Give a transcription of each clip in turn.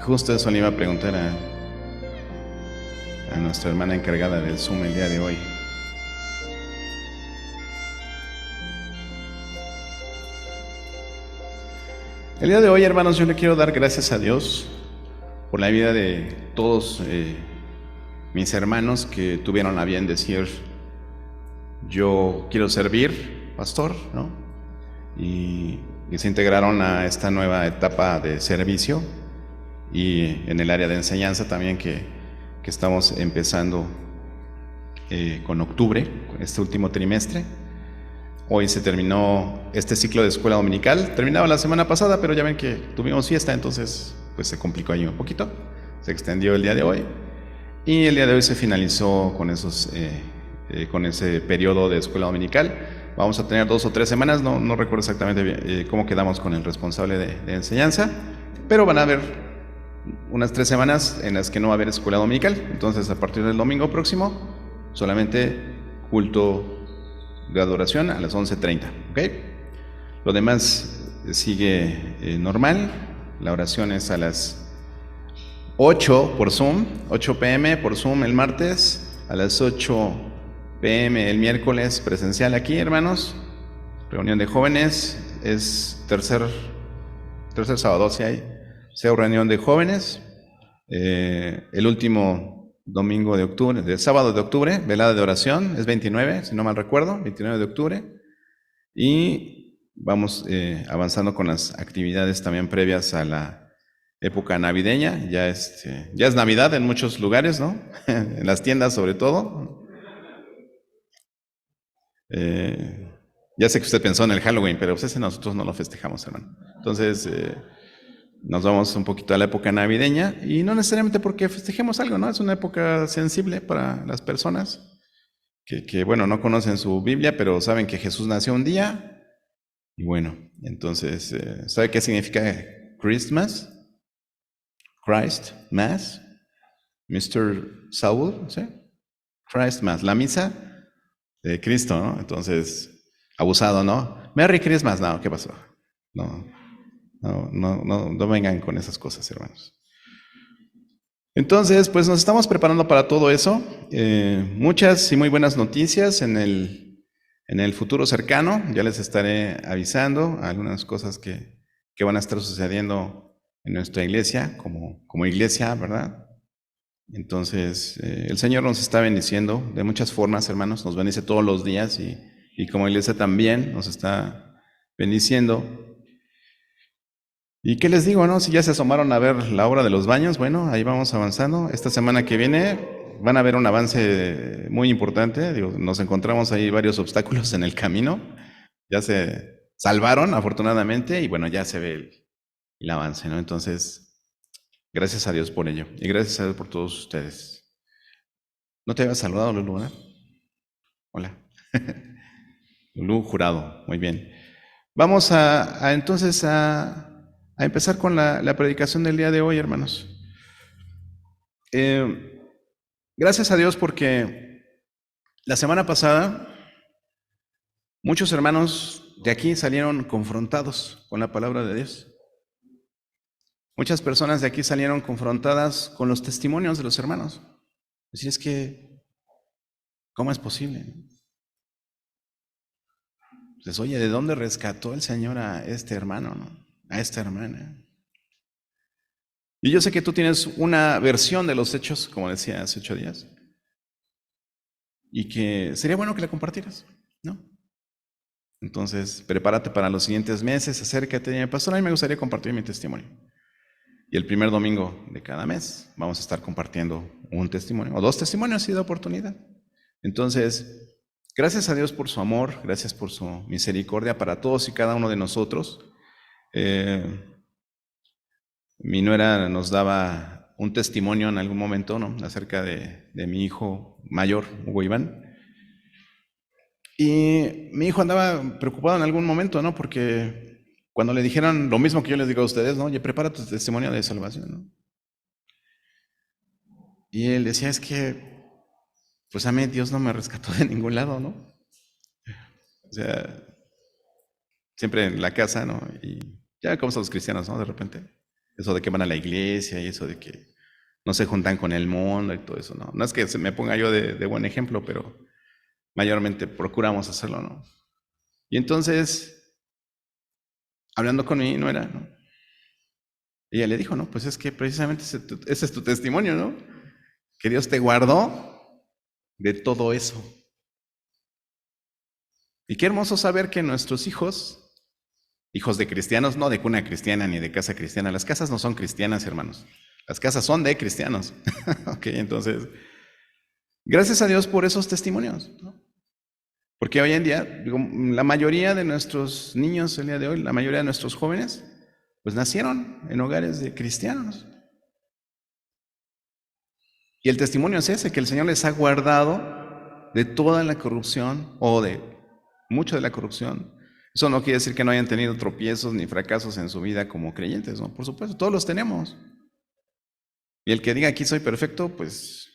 Justo eso le iba a preguntar a nuestra hermana encargada del Zoom el día de hoy. El día de hoy, hermanos, yo le quiero dar gracias a Dios por la vida de todos mis hermanos que tuvieron a bien decir: yo quiero servir, pastor, ¿no? Y se integraron a esta nueva etapa de servicio, y en el área de enseñanza también que estamos empezando con octubre, este último trimestre. Hoy se terminó este ciclo de escuela dominical. Terminaba la semana pasada, pero ya ven que tuvimos fiesta, entonces pues se complicó ahí un poquito. Se extendió el día de hoy. Y el día de hoy se finalizó con con ese periodo de escuela dominical. Vamos a tener 2 o 3 semanas, no recuerdo exactamente cómo quedamos con el responsable de enseñanza, pero van a haber unas 3 semanas en las que no va a haber escuela dominical. Entonces, a partir del domingo próximo, solamente culto de adoración a las 11:30, ¿ok? Lo demás sigue normal. La oración es a las 8 por Zoom, 8 p.m. por Zoom el martes, a las 8 p.m. el miércoles presencial aquí, hermanos. Reunión de jóvenes, es tercer sábado, si hay reunión de jóvenes. El último domingo de octubre, de sábado de octubre, velada de oración, es 29, si no mal recuerdo, 29 de octubre. Y vamos avanzando con las actividades también previas a la época navideña. Ya es Navidad en muchos lugares, ¿no? En las tiendas sobre todo. Ya sé que usted pensó en el Halloween, pero pues nosotros no lo festejamos, hermano. Entonces, nos vamos un poquito a la época navideña, y no necesariamente porque festejemos algo, ¿no? Es una época sensible para las personas que bueno, no conocen su Biblia, pero saben que Jesús nació un día. Y bueno, entonces, ¿sabe qué significa Christmas? Christ Mass, Mr. Saul, ¿sí? Christ Mass, la misa de Cristo, ¿no? Entonces, abusado, ¿no? Merry Christmas, no, ¿qué pasó? No vengan con esas cosas, hermanos. Entonces, pues nos estamos preparando para todo eso. Muchas y muy buenas noticias en el futuro cercano. Ya les estaré avisando algunas cosas que van a estar sucediendo en nuestra iglesia, como iglesia, ¿verdad? Entonces, el Señor nos está bendiciendo de muchas formas, hermanos. Nos bendice todos los días, y como iglesia también nos está bendiciendo. ¿Y qué les digo, no? Si ya se asomaron a ver la obra de los baños, bueno, ahí vamos avanzando. Esta semana que viene van a ver un avance muy importante. Digo, nos encontramos ahí varios obstáculos en el camino. Ya se salvaron, afortunadamente, y bueno, ya se ve el avance, ¿no? Entonces, gracias a Dios por ello. Y gracias a Dios por todos ustedes. ¿No te habías saludado, Lulu, verdad? Hola. Lulu Jurado, muy bien. Vamos entonces a empezar con la predicación del día de hoy, hermanos. Gracias a Dios porque la semana pasada muchos hermanos de aquí salieron confrontados con la palabra de Dios. Muchas personas de aquí salieron confrontadas con los testimonios de los hermanos. Así es que, ¿cómo es posible? Pues, oye, ¿de dónde rescató el Señor a este hermano, no? A esta hermana. Y yo sé que tú tienes una versión de los hechos, como decía hace 8 días, y que sería bueno que la compartieras, ¿no? Entonces, prepárate para los siguientes meses, acércate. Pastor, a mí me gustaría compartir mi testimonio. Y el primer domingo de cada mes vamos a estar compartiendo un testimonio, o 2 testimonios si da oportunidad. Entonces, gracias a Dios por su amor, gracias por su misericordia para todos y cada uno de nosotros. Mi nuera nos daba un testimonio en algún momento, ¿no?, acerca de mi hijo mayor, Hugo Iván. Y mi hijo andaba preocupado en algún momento, ¿no? Porque cuando le dijeron lo mismo que yo les digo a ustedes, ¿no? Oye, prepara tu testimonio de salvación, ¿no? Y él decía, es que, pues a mí Dios no me rescató de ningún lado, ¿no? O sea, siempre en la casa, ¿no? Y ya como son los cristianos, ¿no? De repente. Eso de que van a la iglesia y eso de que no se juntan con el mundo y todo eso, ¿no? No es que se me ponga yo de buen ejemplo, pero mayormente procuramos hacerlo, ¿no? Y entonces, hablando con mi nuera, ¿no? Ella le dijo, no, pues es que precisamente ese es tu testimonio, ¿no? Que Dios te guardó de todo eso. Y qué hermoso saber que nuestros hijos, hijos de cristianos, no de cuna cristiana ni de casa cristiana, las casas no son cristianas, hermanos. Las casas son de cristianos. Ok, entonces, gracias a Dios por esos testimonios, ¿no? Porque hoy en día, digo, la mayoría de nuestros niños el día de hoy, la mayoría de nuestros jóvenes, pues nacieron en hogares de cristianos. Y el testimonio es ese, que el Señor les ha guardado de toda la corrupción o de mucha de la corrupción. Eso no quiere decir que no hayan tenido tropiezos ni fracasos en su vida como creyentes, ¿no? Por supuesto, todos los tenemos. Y el que diga aquí soy perfecto, pues,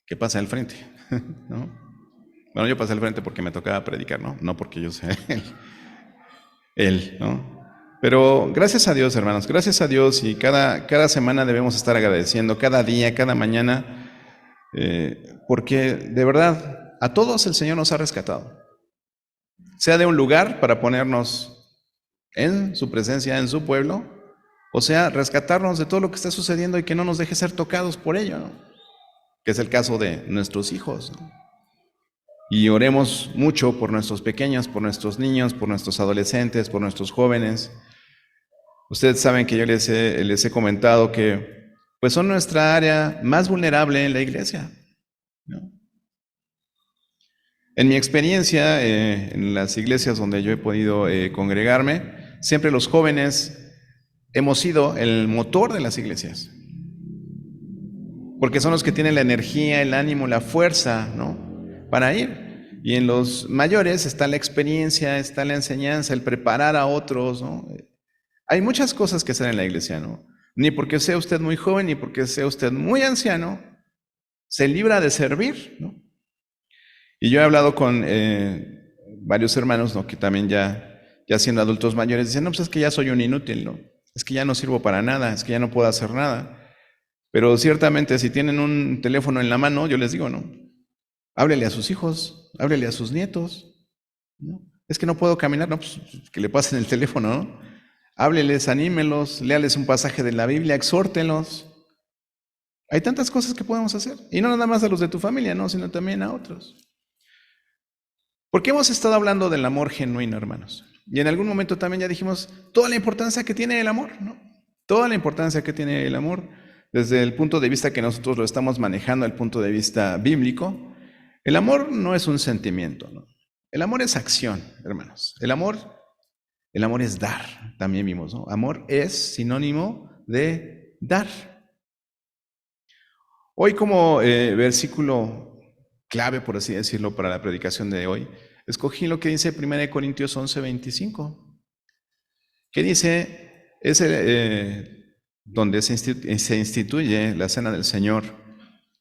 que pase al frente, ¿no? Bueno, yo pasé al frente porque me tocaba predicar, ¿no? No porque yo sea él, ¿no? Pero gracias a Dios, hermanos, gracias a Dios, y cada semana debemos estar agradeciendo, cada día, cada mañana, porque de verdad, a todos el Señor nos ha rescatado. Sea de un lugar para ponernos en su presencia, en su pueblo, o sea, rescatarnos de todo lo que está sucediendo y que no nos deje ser tocados por ello, ¿no? Que es el caso de nuestros hijos, ¿no? Y oremos mucho por nuestros pequeños, por nuestros niños, por nuestros adolescentes, por nuestros jóvenes. Ustedes saben que yo les he comentado que pues son nuestra área más vulnerable en la iglesia, ¿no? En mi experiencia, en las iglesias donde yo he podido congregarme, siempre los jóvenes hemos sido el motor de las iglesias, porque son los que tienen la energía, el ánimo, la fuerza, ¿no?, para ir. Y en los mayores está la experiencia, está la enseñanza, el preparar a otros, ¿no? Hay muchas cosas que hacer en la iglesia, ¿no? Ni porque sea usted muy joven, ni porque sea usted muy anciano, se libra de servir, ¿no? Y yo he hablado con varios hermanos, ¿no?, que también ya siendo adultos mayores, dicen, no, pues es que ya soy un inútil, ¿no? Es que ya no sirvo para nada, es que ya no puedo hacer nada. Pero ciertamente si tienen un teléfono en la mano, yo les digo, ¿no?, háblele a sus hijos, háblele a sus nietos, ¿no? Es que no puedo caminar, no, pues que le pasen el teléfono, ¿no? Hábleles, anímelos, léales un pasaje de la Biblia, exhórtenlos. Hay tantas cosas que podemos hacer. Y no nada más a los de tu familia, ¿no?, sino también a otros. Porque hemos estado hablando del amor genuino, hermanos. Y en algún momento también ya dijimos toda la importancia que tiene el amor, ¿no? Toda la importancia que tiene el amor desde el punto de vista que nosotros lo estamos manejando, el punto de vista bíblico. El amor no es un sentimiento, ¿no? El amor es acción, hermanos. El amor es dar, también vimos, ¿no? Amor es sinónimo de dar. Hoy como versículo clave, por así decirlo, para la predicación de hoy, escogí lo que dice 1 Corintios 11:25, que dice, es donde se instituye la cena del Señor,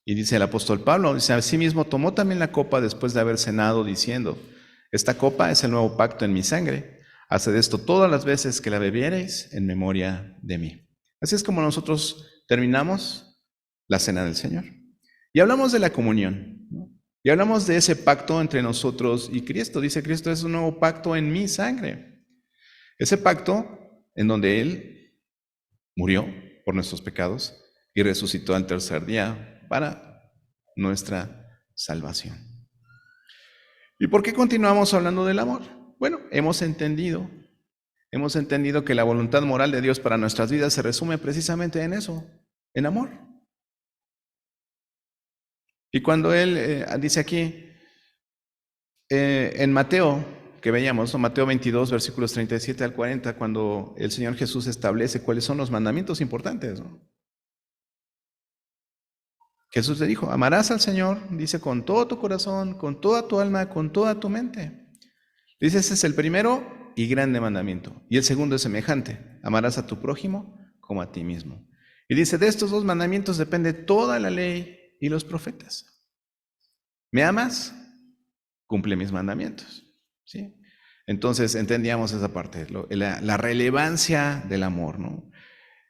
y dice el apóstol Pablo, dice, asimismo tomó también la copa después de haber cenado, diciendo, esta copa es el nuevo pacto en mi sangre, haced esto todas las veces que la bebiereis en memoria de mí. Así es como nosotros terminamos la cena del Señor. Y hablamos de la comunión, ¿no? Y hablamos de ese pacto entre nosotros y Cristo. Dice, Cristo es un nuevo pacto en mi sangre. Ese pacto en donde Él murió por nuestros pecados y resucitó al tercer día para nuestra salvación. ¿Y por qué continuamos hablando del amor? Bueno, hemos entendido que la voluntad moral de Dios para nuestras vidas se resume precisamente en eso, en amor. Y cuando Él dice aquí, en Mateo, que veíamos, ¿no?, Mateo 22, versículos 37 al 40, cuando el Señor Jesús establece cuáles son los mandamientos importantes, ¿no? Jesús le dijo, amarás al Señor, dice, con todo tu corazón, con toda tu alma, con toda tu mente. Dice, ese es el primero y grande mandamiento. Y el segundo es semejante, amarás a tu prójimo como a ti mismo. Y dice, de estos dos mandamientos depende toda la ley y los profetas. ¿Me amas? Cumple mis mandamientos, ¿sí? Entonces entendíamos esa parte, la relevancia del amor, ¿no?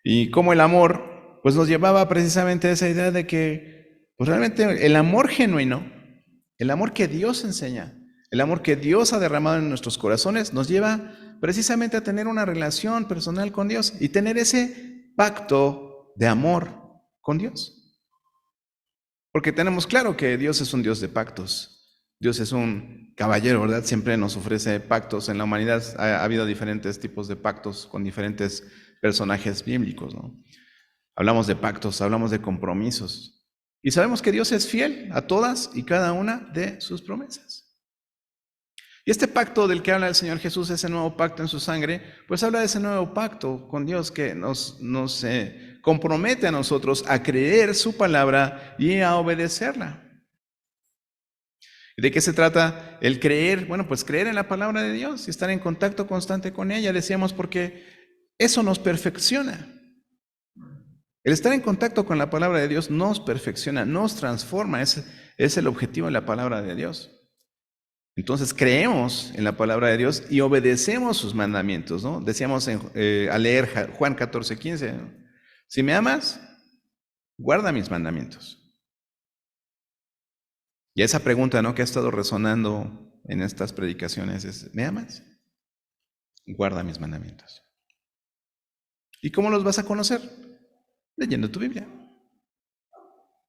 Y cómo el amor, pues nos llevaba precisamente a esa idea de que, pues realmente el amor genuino, el amor que Dios enseña, el amor que Dios ha derramado en nuestros corazones, nos lleva precisamente a tener una relación personal con Dios y tener ese pacto de amor con Dios. Porque tenemos claro que Dios es un Dios de pactos. Dios es un caballero, ¿verdad? Siempre nos ofrece pactos. En la humanidad ha habido diferentes tipos de pactos con diferentes personajes bíblicos, ¿no? Hablamos de pactos, hablamos de compromisos. Y sabemos que Dios es fiel a todas y cada una de sus promesas. Y este pacto del que habla el Señor Jesús, ese nuevo pacto en su sangre, pues habla de ese nuevo pacto con Dios que nos compromete a nosotros a creer su palabra y a obedecerla. ¿De qué se trata el creer? Bueno, pues creer en la palabra de Dios y estar en contacto constante con ella, decíamos, porque eso nos perfecciona. El estar en contacto con la palabra de Dios nos perfecciona, nos transforma, es el objetivo de la palabra de Dios. Entonces creemos en la palabra de Dios y obedecemos sus mandamientos, ¿no? Decíamos al leer Juan 14:15, ¿no? Si me amas, guarda mis mandamientos. Y esa pregunta, ¿no?, que ha estado resonando en estas predicaciones es, ¿me amas? Guarda mis mandamientos. ¿Y cómo los vas a conocer? Leyendo tu Biblia.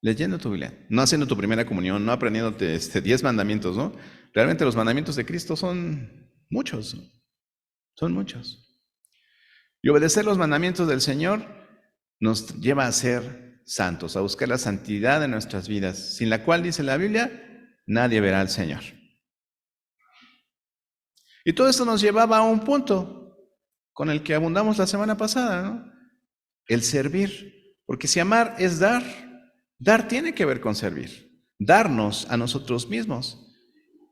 Leyendo tu Biblia. No haciendo tu primera comunión, no aprendiéndote 10 mandamientos, ¿no? Realmente los mandamientos de Cristo son muchos. Son muchos. Y obedecer los mandamientos del Señor nos lleva a ser santos, a buscar la santidad de nuestras vidas, sin la cual, dice la Biblia, nadie verá al Señor. Y todo esto nos llevaba a un punto con el que abundamos la semana pasada, ¿no? El servir. Porque si amar es dar, dar tiene que ver con servir. Darnos a nosotros mismos.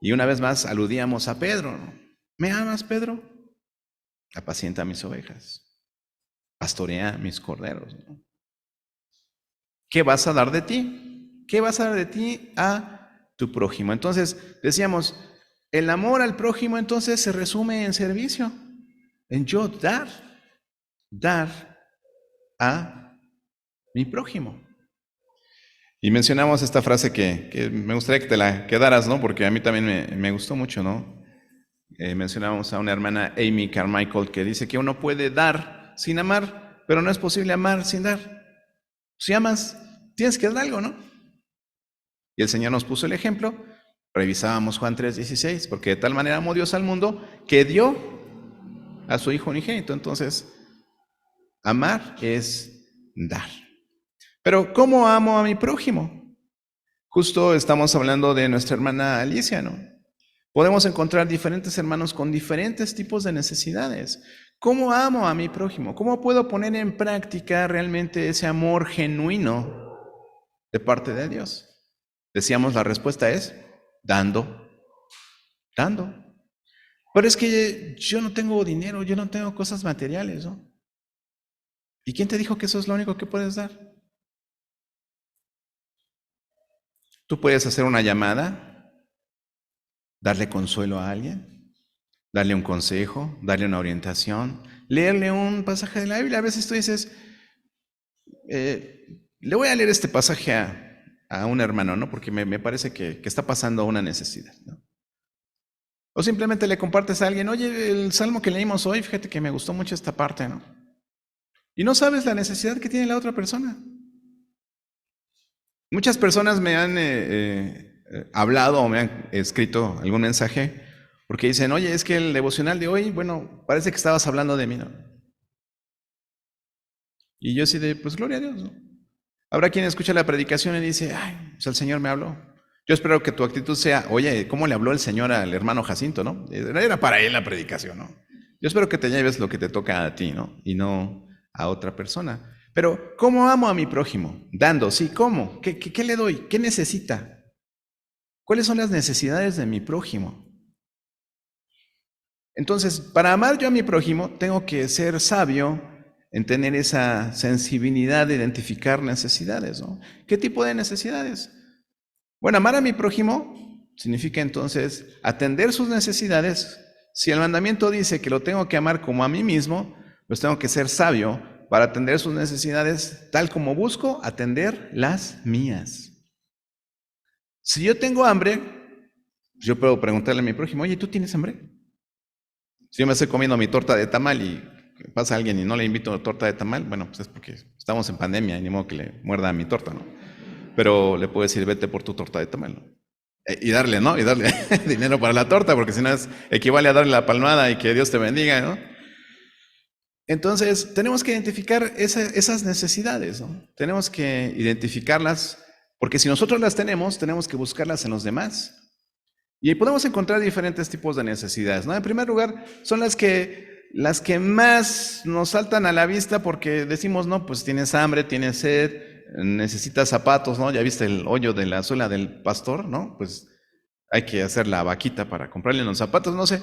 Y una vez más aludíamos a Pedro, ¿no? ¿Me amas, Pedro? Apacienta mis ovejas. Pastorea mis corderos, ¿no? ¿Qué vas a dar de ti? ¿Qué vas a dar de ti a tu prójimo? Entonces, decíamos, el amor al prójimo entonces se resume en servicio, en yo dar a mi prójimo. Y mencionamos esta frase que me gustaría que te la quedaras, ¿no? Porque a mí también me gustó mucho, ¿no? Mencionamos a una hermana, Amy Carmichael, que dice que uno puede dar sin amar, pero no es posible amar sin dar. Si amas, tienes que dar algo, ¿no? Y el Señor nos puso el ejemplo. Revisábamos Juan 3:16, porque de tal manera amó Dios al mundo que dio a su Hijo unigénito. Entonces, amar es dar. Pero ¿cómo amo a mi prójimo? Justo estamos hablando de nuestra hermana Alicia, ¿no? Podemos encontrar diferentes hermanos con diferentes tipos de necesidades. ¿Cómo amo a mi prójimo? ¿Cómo puedo poner en práctica realmente ese amor genuino de parte de Dios? Decíamos, la respuesta es dando. Pero es que yo no tengo dinero, yo no tengo cosas materiales, ¿no? ¿Y quién te dijo que eso es lo único que puedes dar? Tú puedes hacer una llamada, darle consuelo a alguien, darle un consejo, darle una orientación, leerle un pasaje de la Biblia. A veces tú dices, le voy a leer este pasaje a un hermano, ¿no? Porque me parece que está pasando una necesidad, ¿no? O simplemente le compartes a alguien, oye, el salmo que leímos hoy, fíjate que me gustó mucho esta parte, ¿no? Y no sabes la necesidad que tiene la otra persona. Muchas personas me han hablado o me han escrito algún mensaje porque dicen, oye, es que el devocional de hoy, bueno, parece que estabas hablando de mí, ¿no? Y yo así de, pues gloria a Dios, ¿no? Habrá quien escucha la predicación y dice, ay, pues el Señor me habló. Yo espero que tu actitud sea, oye, ¿cómo le habló el Señor al hermano Jacinto, no? Era para él la predicación, ¿no? Yo espero que te lleves lo que te toca a ti, ¿no? Y no a otra persona. Pero, ¿cómo amo a mi prójimo? Dando, sí, ¿cómo? ¿Qué le doy? ¿Qué necesita? ¿Cuáles son las necesidades de mi prójimo? Entonces, para amar yo a mi prójimo, tengo que ser sabio en tener esa sensibilidad de identificar necesidades, ¿no? ¿Qué tipo de necesidades? Bueno, amar a mi prójimo significa entonces atender sus necesidades Si el mandamiento dice que lo tengo que amar como a mí mismo, pues tengo que ser sabio para atender sus necesidades tal como busco atender las mías. Si yo tengo hambre, yo puedo preguntarle a mi prójimo, oye, ¿tú tienes hambre? Si yo me estoy comiendo mi torta de tamal y pasa alguien y no le invito a torta de tamal, bueno, pues es porque estamos en pandemia y ni modo que le muerda a mi torta, ¿no? Pero le puedo decir, vete por tu torta de tamal, ¿no? Y darle, ¿no? Y darle dinero para la torta, porque si no equivale a darle la palmada y que Dios te bendiga, ¿no? Entonces, tenemos que identificar esas necesidades, ¿no? Tenemos que identificarlas, porque si nosotros las tenemos que buscarlas en los demás. Y podemos encontrar diferentes tipos de necesidades, ¿no? En primer lugar, son las que más nos saltan a la vista porque decimos, no, pues tienes hambre, tienes sed, necesitas zapatos, ¿no? Ya viste el hoyo de la suela del pastor, ¿no? Pues hay que hacer la vaquita para comprarle los zapatos, no sé.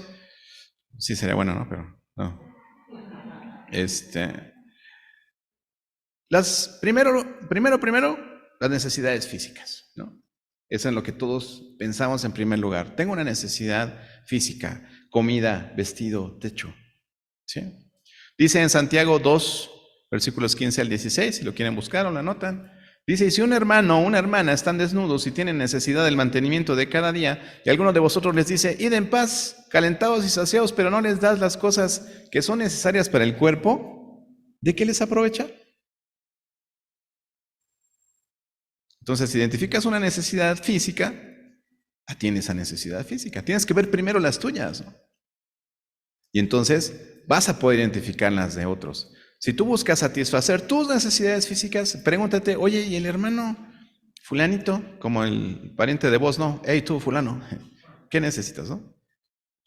Sí sería bueno, ¿no? Pero no. Primero, las necesidades físicas, ¿no? Es en lo que todos pensamos en primer lugar. Tengo una necesidad física, comida, vestido, techo, ¿sí? Dice en Santiago 2, versículos 15 al 16, si lo quieren buscar o lo anotan. Dice, y si un hermano o una hermana están desnudos y tienen necesidad del mantenimiento de cada día, y alguno de vosotros les dice, id en paz, calentados y saciados, pero no les das las cosas que son necesarias para el cuerpo, ¿de qué les aprovecha? Entonces, si identificas una necesidad física, atiende esa necesidad física. Tienes que ver primero las tuyas, ¿no? Y entonces vas a poder identificar las de otros. Si tú buscas satisfacer tus necesidades físicas, pregúntate, oye, ¿y el hermano fulanito? Como el pariente de vos, ¿no? Hey, tú, fulano, ¿qué necesitas, no?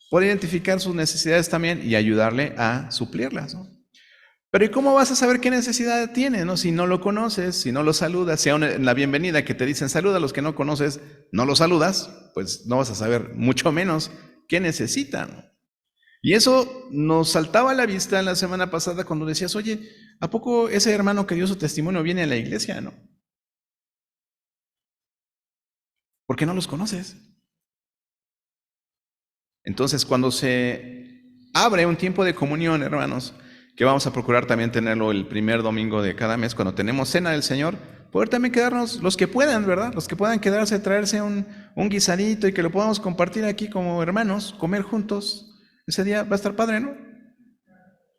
Puede identificar sus necesidades también y ayudarle a suplirlas, ¿no? Pero ¿y cómo vas a saber qué necesidad tiene, no? Si no lo conoces, si no lo saludas, si aún en la bienvenida que te dicen saluda a los que no conoces, no los saludas, pues no vas a saber mucho menos qué necesitan. Y eso nos saltaba a la vista la semana pasada cuando decías, oye, ¿a poco ese hermano que dio su testimonio viene a la iglesia, no? ¿Por qué no los conoces? Entonces, cuando se abre un tiempo de comunión, hermanos, que vamos a procurar también tenerlo el primer domingo de cada mes, cuando tenemos cena del Señor, poder también quedarnos, los que puedan, ¿verdad? Los que puedan quedarse, traerse un guisadito y que lo podamos compartir aquí como hermanos, comer juntos. Ese día va a estar padre, ¿no?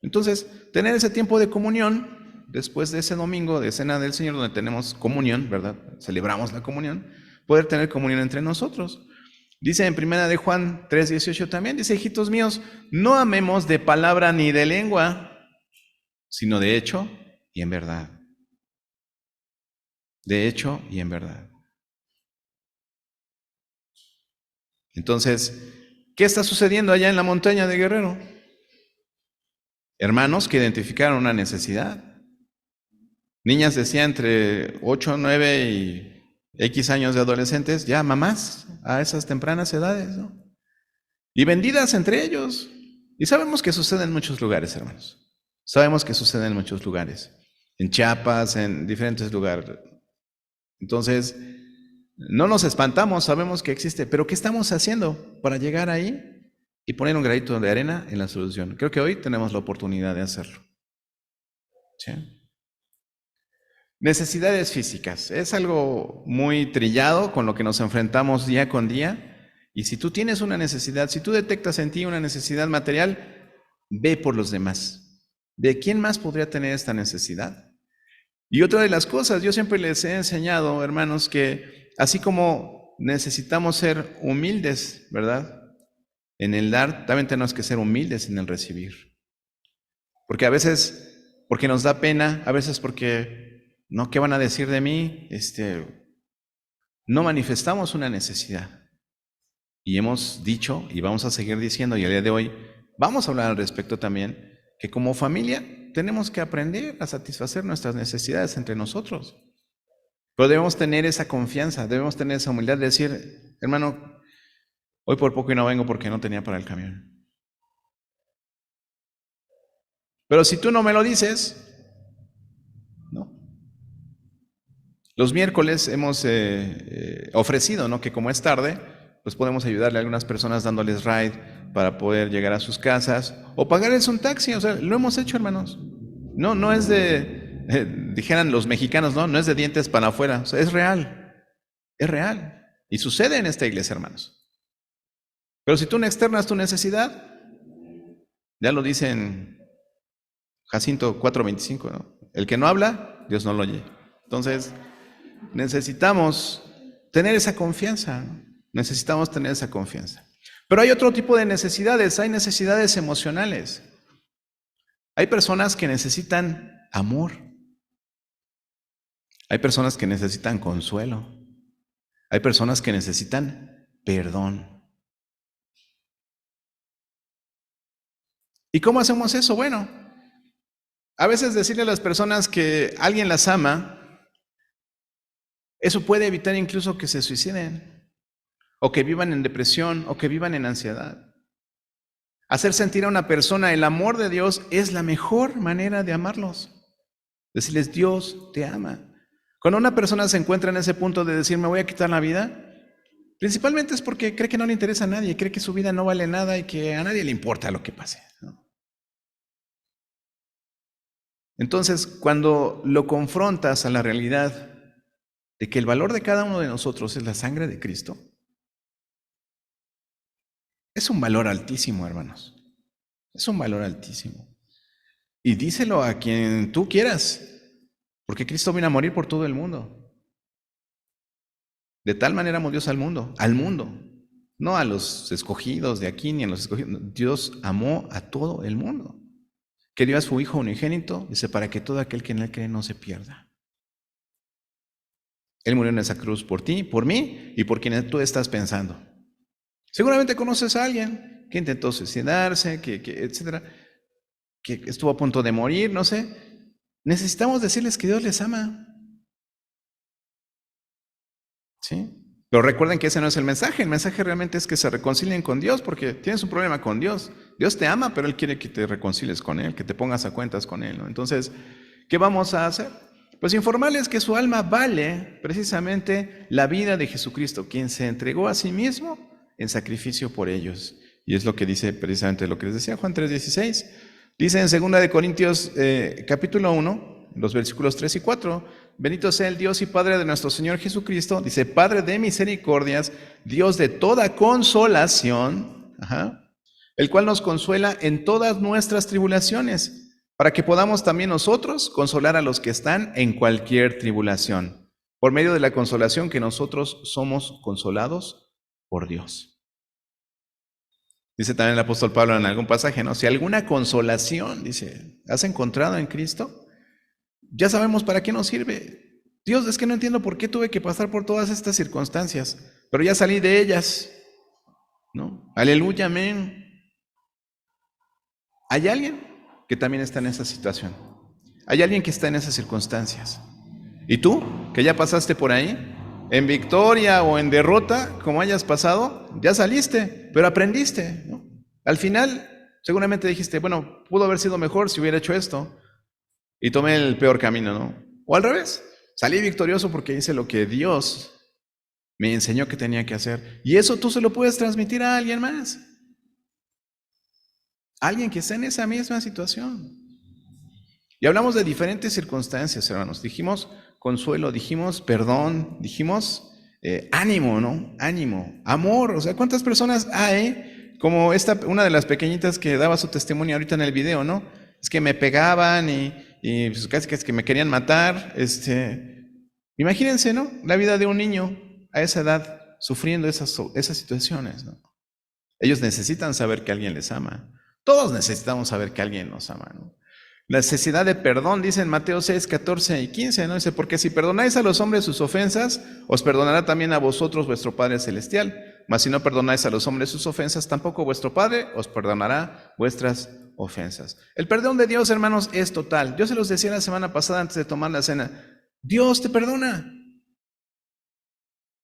Entonces, tener ese tiempo de comunión, después de ese domingo de cena del Señor, donde tenemos comunión, ¿verdad? Celebramos la comunión, poder tener comunión entre nosotros. Dice en primera de Juan 3:18 también, dice, hijitos míos, no amemos de palabra ni de lengua, sino de hecho y en verdad. De hecho y en verdad. Entonces, ¿qué está sucediendo allá en la montaña de Guerrero? Hermanos que identificaron una necesidad. Niñas decían entre 8, 9 y X años de adolescentes, ya mamás a esas tempranas edades, ¿no? Y vendidas entre ellos. Y sabemos que sucede en muchos lugares, hermanos. Sabemos que sucede en muchos lugares. En Chiapas, en diferentes lugares. Entonces, no nos espantamos, sabemos que existe, pero ¿qué estamos haciendo para llegar ahí y poner un granito de arena en la solución? Creo que hoy tenemos la oportunidad de hacerlo. ¿Sí? Necesidades físicas. Es algo muy trillado con lo que nos enfrentamos día con día. Y si tú tienes una necesidad, si tú detectas en ti una necesidad material, ve por los demás. ¿De quién más podría tener esta necesidad? Y otra de las cosas, yo siempre les he enseñado, hermanos, que así como necesitamos ser humildes, ¿verdad? En el dar, también tenemos que ser humildes en el recibir. Porque a veces, porque nos da pena, a veces porque, ¿no? ¿Qué van a decir de mí? No manifestamos una necesidad. Y hemos dicho, y vamos a seguir diciendo, y el día de hoy vamos a hablar al respecto también, que como familia tenemos que aprender a satisfacer nuestras necesidades entre nosotros. Pero debemos tener esa confianza, debemos tener esa humildad de decir, hermano, hoy por poco y no vengo porque no tenía para el camión. Pero si tú no me lo dices, no. Los miércoles hemos ofrecido, ¿no? Que como es tarde, pues podemos ayudarle a algunas personas dándoles ride para poder llegar a sus casas o pagarles un taxi. O sea, lo hemos hecho, hermanos. No es dijeran los mexicanos, no es de dientes para afuera. O sea, es real. Y sucede en esta iglesia, hermanos. Pero si tú no externas tu necesidad, ya lo dice en Jacinto 4:25, ¿no? El que no habla, Dios no lo oye. Entonces, necesitamos tener esa confianza, ¿no? Necesitamos tener esa confianza. Pero hay otro tipo de necesidades, hay necesidades emocionales. Hay personas que necesitan amor. Hay personas que necesitan consuelo. Hay personas que necesitan perdón. ¿Y cómo hacemos eso? Bueno, a veces decirle a las personas que alguien las ama, eso puede evitar incluso que se suiciden, o que vivan en depresión, o que vivan en ansiedad. Hacer sentir a una persona el amor de Dios es la mejor manera de amarlos. Decirles, Dios te ama. Cuando una persona se encuentra en ese punto de decir, me voy a quitar la vida, principalmente es porque cree que no le interesa a nadie, cree que su vida no vale nada y que a nadie le importa lo que pase, ¿no? Entonces, cuando lo confrontas a la realidad de que el valor de cada uno de nosotros es la sangre de Cristo, es un valor altísimo, hermanos. Es un valor altísimo. Y díselo a quien tú quieras, porque Cristo vino a morir por todo el mundo. De tal manera amó Dios al mundo, no a los escogidos de aquí ni a los escogidos. Dios amó a todo el mundo, que dio a su Hijo unigénito, dice, para que todo aquel que en él cree no se pierda. Él murió en esa cruz por ti, por mí y por quien tú estás pensando. Seguramente conoces a alguien que intentó suicidarse, etcétera, que estuvo a punto de morir, no sé. Necesitamos decirles que Dios les ama. ¿Sí? Pero recuerden que ese no es el mensaje realmente es que se reconcilien con Dios, porque tienes un problema con Dios. Dios te ama, pero Él quiere que te reconcilies con Él, que te pongas a cuentas con Él, ¿no? Entonces, ¿qué vamos a hacer? Pues informarles que su alma vale precisamente la vida de Jesucristo, quien se entregó a sí mismo en sacrificio por ellos. Y es lo que dice precisamente lo que les decía Juan 3:16. Dice en 2 de Corintios capítulo 1, los versículos 3 y 4, bendito sea el Dios y Padre de nuestro Señor Jesucristo, dice, Padre de misericordias, Dios de toda consolación, el cual nos consuela en todas nuestras tribulaciones, para que podamos también nosotros consolar a los que están en cualquier tribulación, por medio de la consolación que nosotros somos consolados por Dios. Dice también el apóstol Pablo en algún pasaje, ¿no? Si alguna consolación, dice, has encontrado en Cristo, ya sabemos para qué nos sirve. Dios, es que no entiendo por qué tuve que pasar por todas estas circunstancias, pero ya salí de ellas, ¿no? Aleluya, amén. ¿Hay alguien que también está en esa situación? ¿Hay alguien que está en esas circunstancias? ¿Y tú, que ya pasaste por ahí, en victoria o en derrota, como hayas pasado, ya saliste, pero aprendiste, ¿no? Al final, seguramente dijiste, bueno, pudo haber sido mejor si hubiera hecho esto, y tomé el peor camino, ¿no? O al revés, salí victorioso porque hice lo que Dios me enseñó que tenía que hacer. Y eso tú se lo puedes transmitir a alguien más. Alguien que está en esa misma situación. Y hablamos de diferentes circunstancias, hermanos. Dijimos consuelo, dijimos perdón, dijimos ánimo, ¿no? Ánimo, amor. O sea, ¿cuántas personas hay? Como una de las pequeñitas que daba su testimonio ahorita en el video, ¿no? Es que me pegaban y pues casi que me querían matar. Imagínense, ¿no? La vida de un niño a esa edad sufriendo esas situaciones, ¿no? Ellos necesitan saber que alguien les ama. Todos necesitamos saber que alguien nos ama, ¿no? La necesidad de perdón, dice en Mateo 6, 14 y 15, ¿no? Dice, porque si perdonáis a los hombres sus ofensas, os perdonará también a vosotros vuestro Padre Celestial. Mas si no perdonáis a los hombres sus ofensas, tampoco vuestro Padre os perdonará vuestras ofensas. El perdón de Dios, hermanos, es total. Yo se los decía la semana pasada antes de tomar la cena. Dios te perdona.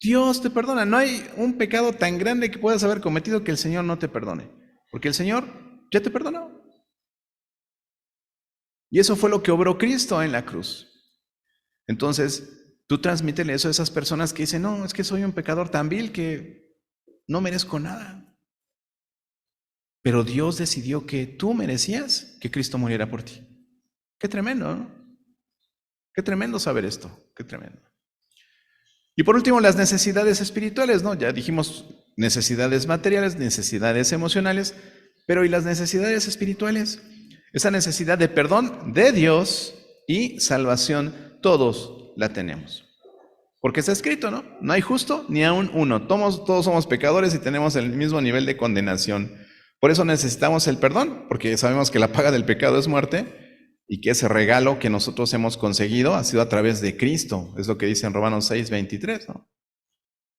Dios te perdona. No hay un pecado tan grande que puedas haber cometido que el Señor no te perdone. Porque el Señor ya te perdonó. Y eso fue lo que obró Cristo en la cruz. Entonces, tú transmítele eso a esas personas que dicen, no, es que soy un pecador tan vil que no merezco nada. pero Dios decidió que tú merecías que Cristo muriera por ti. Qué tremendo, ¿no? Qué tremendo saber esto, qué tremendo. Y por último, las necesidades espirituales, ¿no? Ya dijimos necesidades materiales, necesidades emocionales, pero ¿y las necesidades espirituales? Esa necesidad de perdón de Dios y salvación, todos la tenemos. Porque está escrito, ¿no? No hay justo ni aún uno. Todos somos pecadores y tenemos el mismo nivel de condenación. Por eso necesitamos el perdón, porque sabemos que la paga del pecado es muerte y que ese regalo que nosotros hemos conseguido ha sido a través de Cristo. Es lo que dice en Romanos 6:23, ¿no?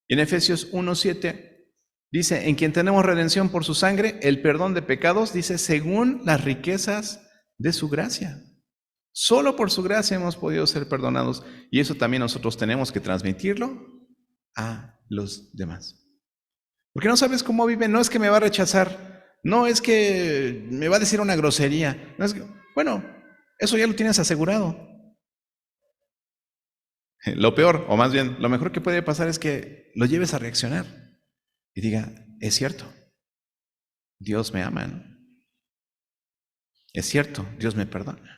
Y en Efesios 1:7 dice, en quien tenemos redención por su sangre, el perdón de pecados, dice, según las riquezas de su gracia. Solo por su gracia hemos podido ser perdonados y eso también nosotros tenemos que transmitirlo a los demás. Porque no sabes cómo vive, no es que me va a rechazar, no es que me va a decir una grosería, no es que, bueno, eso ya lo tienes asegurado. Lo peor, o más bien, lo mejor que puede pasar es que lo lleves a reaccionar y diga, es cierto, Dios me ama, ¿no? Es cierto, Dios me perdona.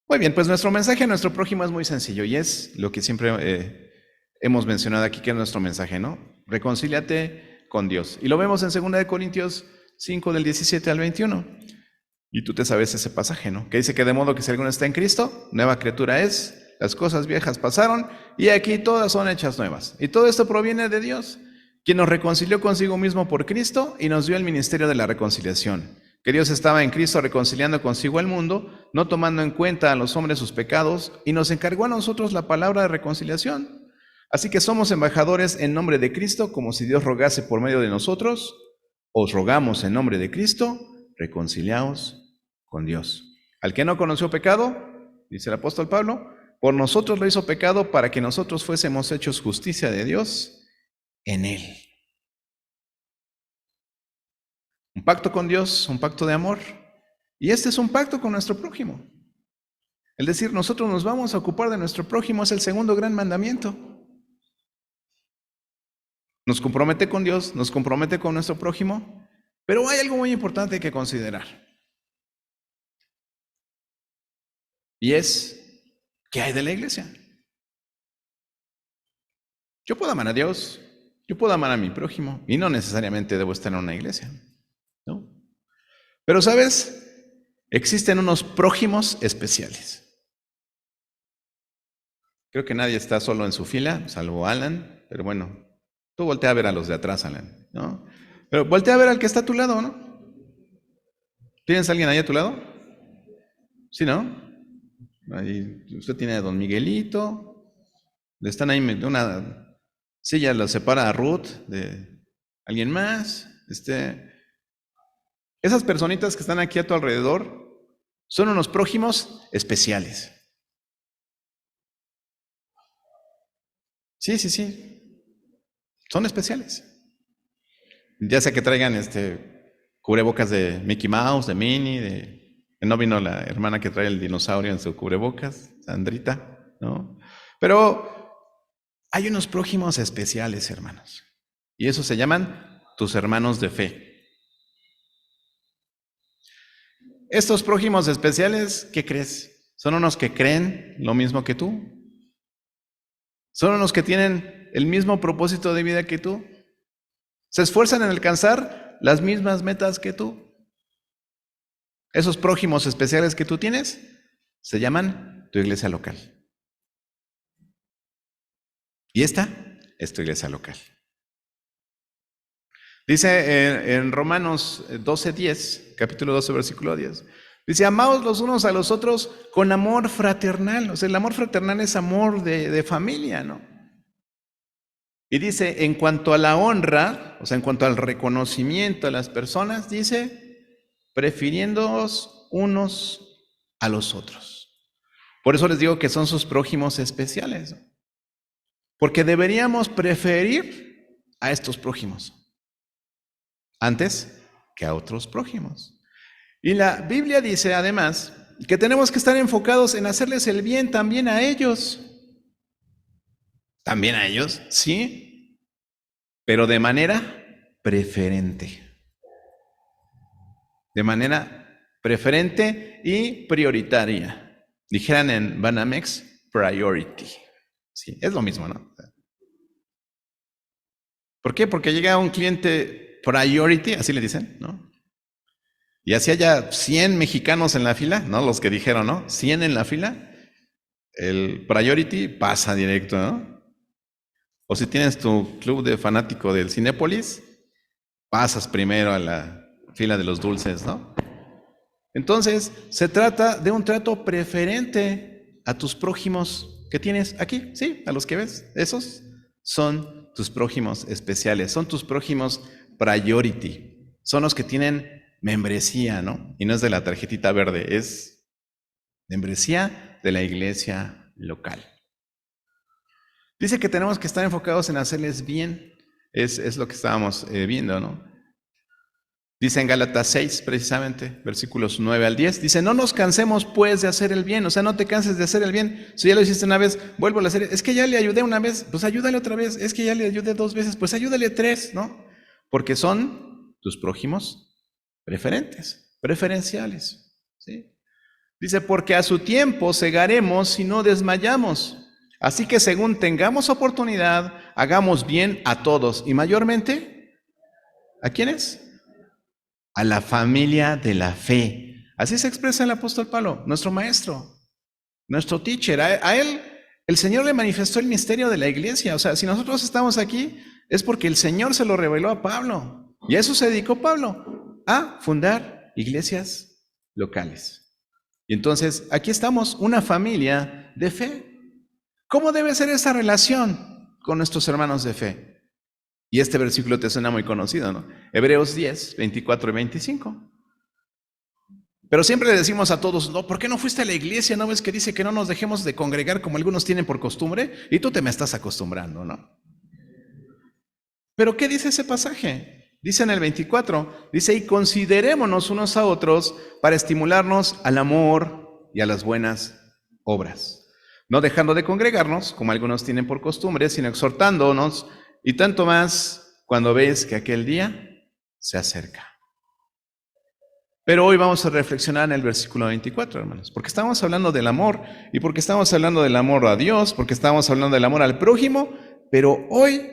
Muy bien, pues nuestro mensaje a nuestro prójimo es muy sencillo y es lo que siempre hemos mencionado aquí, que es nuestro mensaje, ¿no? Reconcíliate con Dios. Y lo vemos en 2 Corintios 5, del 17 al 21. Y tú te sabes ese pasaje, ¿no? Que dice que de modo que si alguno está en Cristo, nueva criatura es, las cosas viejas pasaron y aquí todas son hechas nuevas. Y todo esto proviene de Dios, quien nos reconcilió consigo mismo por Cristo y nos dio el ministerio de la reconciliación. Que Dios estaba en Cristo reconciliando consigo al mundo, no tomando en cuenta a los hombres sus pecados, y nos encargó a nosotros la palabra de reconciliación. Así que somos embajadores en nombre de Cristo, como si Dios rogase por medio de nosotros. Os rogamos en nombre de Cristo, reconciliaos con Dios. Al que no conoció pecado, dice el apóstol Pablo, por nosotros lo hizo pecado para que nosotros fuésemos hechos justicia de Dios en él. Un pacto con Dios, un pacto de amor. Y este es un pacto con nuestro prójimo. El decir, nosotros nos vamos a ocupar de nuestro prójimo es el segundo gran mandamiento. Nos compromete con Dios, nos compromete con nuestro prójimo, pero hay algo muy importante que considerar. Y es, ¿qué hay de la iglesia? Yo puedo amar a Dios, yo puedo amar a mi prójimo, y no necesariamente debo estar en una iglesia, ¿no? Pero, ¿sabes? Existen unos prójimos especiales. Creo que nadie está solo en su fila, salvo Alan, pero bueno, tú voltea a ver a los de atrás, Alan, ¿no? Pero voltea a ver al que está a tu lado, ¿no? ¿Tienes a alguien ahí a tu lado? ¿Sí, no? Ahí, usted tiene a don Miguelito, le están ahí, una silla lo separa a Ruth de alguien más. Esas personitas que están aquí a tu alrededor son unos prójimos especiales. Sí, son especiales. Ya sea que traigan cubrebocas de Mickey Mouse, de Minnie, no vino la hermana que trae el dinosaurio en su cubrebocas, Sandrita, ¿no? Pero hay unos prójimos especiales, hermanos. Y esos se llaman tus hermanos de fe. Estos prójimos especiales, ¿qué crees? Son unos que creen lo mismo que tú. Son unos que tienen el mismo propósito de vida que tú. Se esfuerzan en alcanzar las mismas metas que tú. Esos prójimos especiales que tú tienes se llaman tu iglesia local. Y esta es tu iglesia local. Dice en Romanos 12:10, capítulo 12, versículo 10, dice, amaos los unos a los otros con amor fraternal. O sea, el amor fraternal es amor de familia, ¿no? Y dice, en cuanto a la honra, o sea, en cuanto al reconocimiento a las personas, dice, prefiriéndoos unos a los otros. Por eso les digo que son sus prójimos especiales, ¿no? Porque deberíamos preferir a estos prójimos antes que a otros prójimos. Y la Biblia dice además que tenemos que estar enfocados en hacerles el bien también a ellos. ¿También a ellos? Sí, pero de manera preferente. de manera preferente y prioritaria. Dijeran en Banamex, priority. Sí, es lo mismo, ¿no? ¿Por qué? Porque llega un cliente priority, así le dicen, ¿no? Y así haya 100 mexicanos en la fila, ¿no? Los que dijeron, ¿no? 100 en la fila, el priority pasa directo, ¿no? O si tienes tu club de fanático del Cinépolis, pasas primero a la fila de los dulces, ¿no? Entonces, se trata de un trato preferente a tus prójimos que tienes aquí, ¿sí? A los que ves. Esos son tus prójimos especiales, son tus prójimos priority. Son los que tienen membresía, ¿no? Y no es de la tarjetita verde, es membresía de la iglesia local. Dice que tenemos que estar enfocados en hacerles bien. Es lo que estábamos viendo, ¿no? Dice en Gálatas 6, precisamente, versículos 9 al 10, dice, no nos cansemos pues de hacer el bien, o sea, no te canses de hacer el bien. Si ya lo hiciste una vez, vuelvo a hacer, es que ya le ayudé una vez, pues ayúdale otra vez, es que ya le ayudé 2 veces, pues ayúdale 3, ¿no? Porque son tus prójimos preferenciales, ¿sí? Dice, porque a su tiempo segaremos si no desmayamos. Así que según tengamos oportunidad, hagamos bien a todos, y mayormente, ¿a quiénes? A la familia de la fe. Así se expresa el apóstol Pablo, nuestro maestro, nuestro teacher. A él, el Señor le manifestó el misterio de la iglesia. O sea, si nosotros estamos aquí, es porque el Señor se lo reveló a Pablo. Y a eso se dedicó Pablo, a fundar iglesias locales. Y entonces, aquí estamos, una familia de fe. ¿Cómo debe ser esa relación con nuestros hermanos de fe? Y este versículo te suena muy conocido, ¿no? Hebreos 10, 24 y 25. Pero siempre le decimos a todos, no, ¿por qué no fuiste a la iglesia? ¿No ves que dice que no nos dejemos de congregar como algunos tienen por costumbre? Y tú te me estás acostumbrando, ¿no? Pero ¿qué dice ese pasaje? Dice en el 24, dice, y considerémonos unos a otros para estimularnos al amor y a las buenas obras. No dejando de congregarnos, como algunos tienen por costumbre, sino exhortándonos, y tanto más cuando ves que aquel día se acerca. Pero hoy vamos a reflexionar en el versículo 24, hermanos, porque estamos hablando del amor, y porque estamos hablando del amor a Dios, porque estamos hablando del amor al prójimo, pero hoy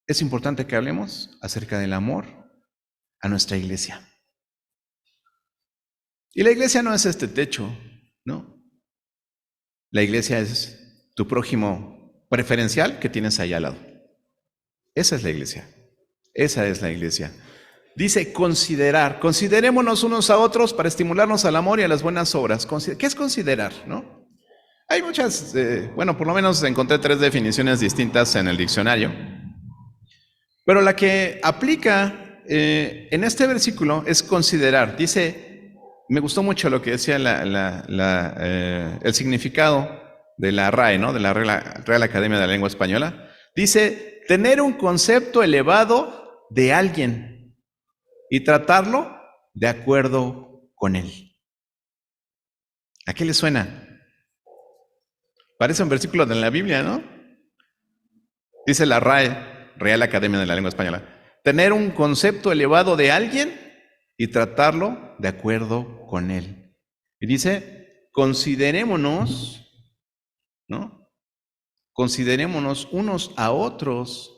es importante que hablemos acerca del amor a nuestra iglesia. Y la iglesia no es este techo, ¿no? La iglesia es tu prójimo preferencial que tienes ahí al lado. Esa es la iglesia. Esa es la iglesia. Dice considerar. Considerémonos unos a otros para estimularnos al amor y a las buenas obras. ¿Qué es considerar, no? Hay muchas, bueno, por lo menos encontré 3 definiciones distintas en el diccionario. Pero la que aplica en este versículo es considerar. Dice, me gustó mucho lo que decía el significado de la RAE, ¿no? De la Real Academia de la Lengua Española. Dice, tener un concepto elevado de alguien y tratarlo de acuerdo con él. ¿A qué le suena? Parece un versículo de la Biblia, ¿no? Dice la RAE, Real Academia de la Lengua Española, tener un concepto elevado de alguien y tratarlo de acuerdo con él. Y dice, considerémonos, ¿no? Considerémonos unos a otros.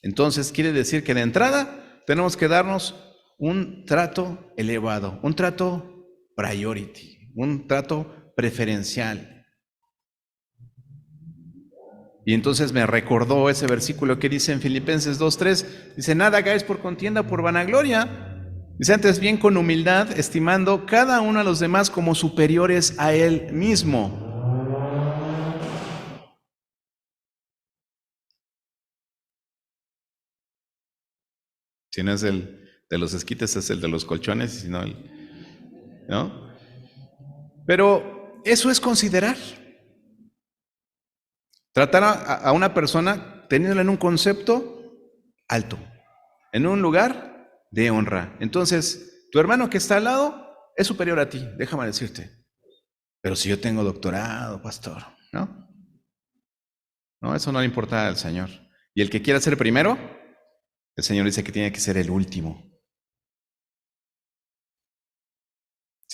Entonces quiere decir que de entrada tenemos que darnos un trato elevado, un trato priority, un trato preferencial. Y entonces me recordó ese versículo que dice en Filipenses 2:3, dice, nada hagáis por contienda, por vanagloria, dice antes bien con humildad, estimando cada uno a los demás como superiores a él mismo. Si no es el de los esquites, es el de los colchones, si no, ¿no? Pero eso es considerar. Tratar a una persona teniéndola en un concepto alto, en un lugar de honra. Entonces, tu hermano que está al lado es superior a ti, déjame decirte. Pero si yo tengo doctorado, pastor, ¿no? No, eso no le importa al Señor. Y el que quiera ser primero, el Señor dice que tiene que ser el último.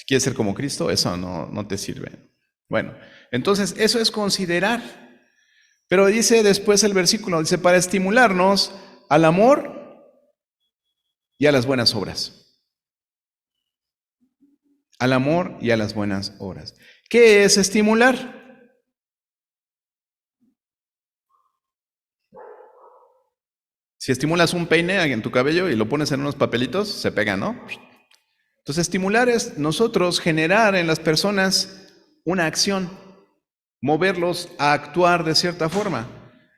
Si quieres ser como Cristo, eso no te sirve. Bueno, entonces eso es considerar. Pero dice después el versículo, dice, para estimularnos al amor y a las buenas obras. Al amor y a las buenas obras. ¿Qué es estimular? Si estimulas un peine en tu cabello y lo pones en unos papelitos, se pega, ¿no? Entonces, estimular es nosotros generar en las personas una acción, moverlos a actuar de cierta forma.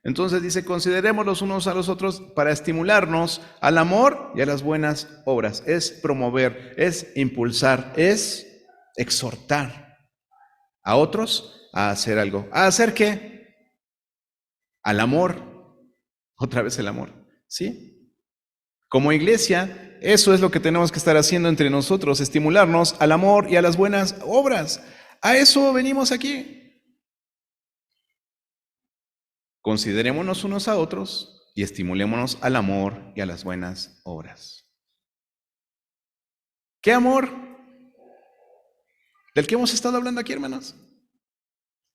Entonces dice, consideremos los unos a los otros para estimularnos al amor y a las buenas obras. Es promover, es impulsar, es exhortar a otros a hacer algo. ¿A hacer qué? Al amor. Otra vez el amor, ¿sí? Como iglesia, eso es lo que tenemos que estar haciendo entre nosotros, estimularnos al amor y a las buenas obras. A eso venimos aquí. Considerémonos unos a otros y estimulémonos al amor y a las buenas obras. ¿Qué amor? Del que hemos estado hablando aquí, hermanos.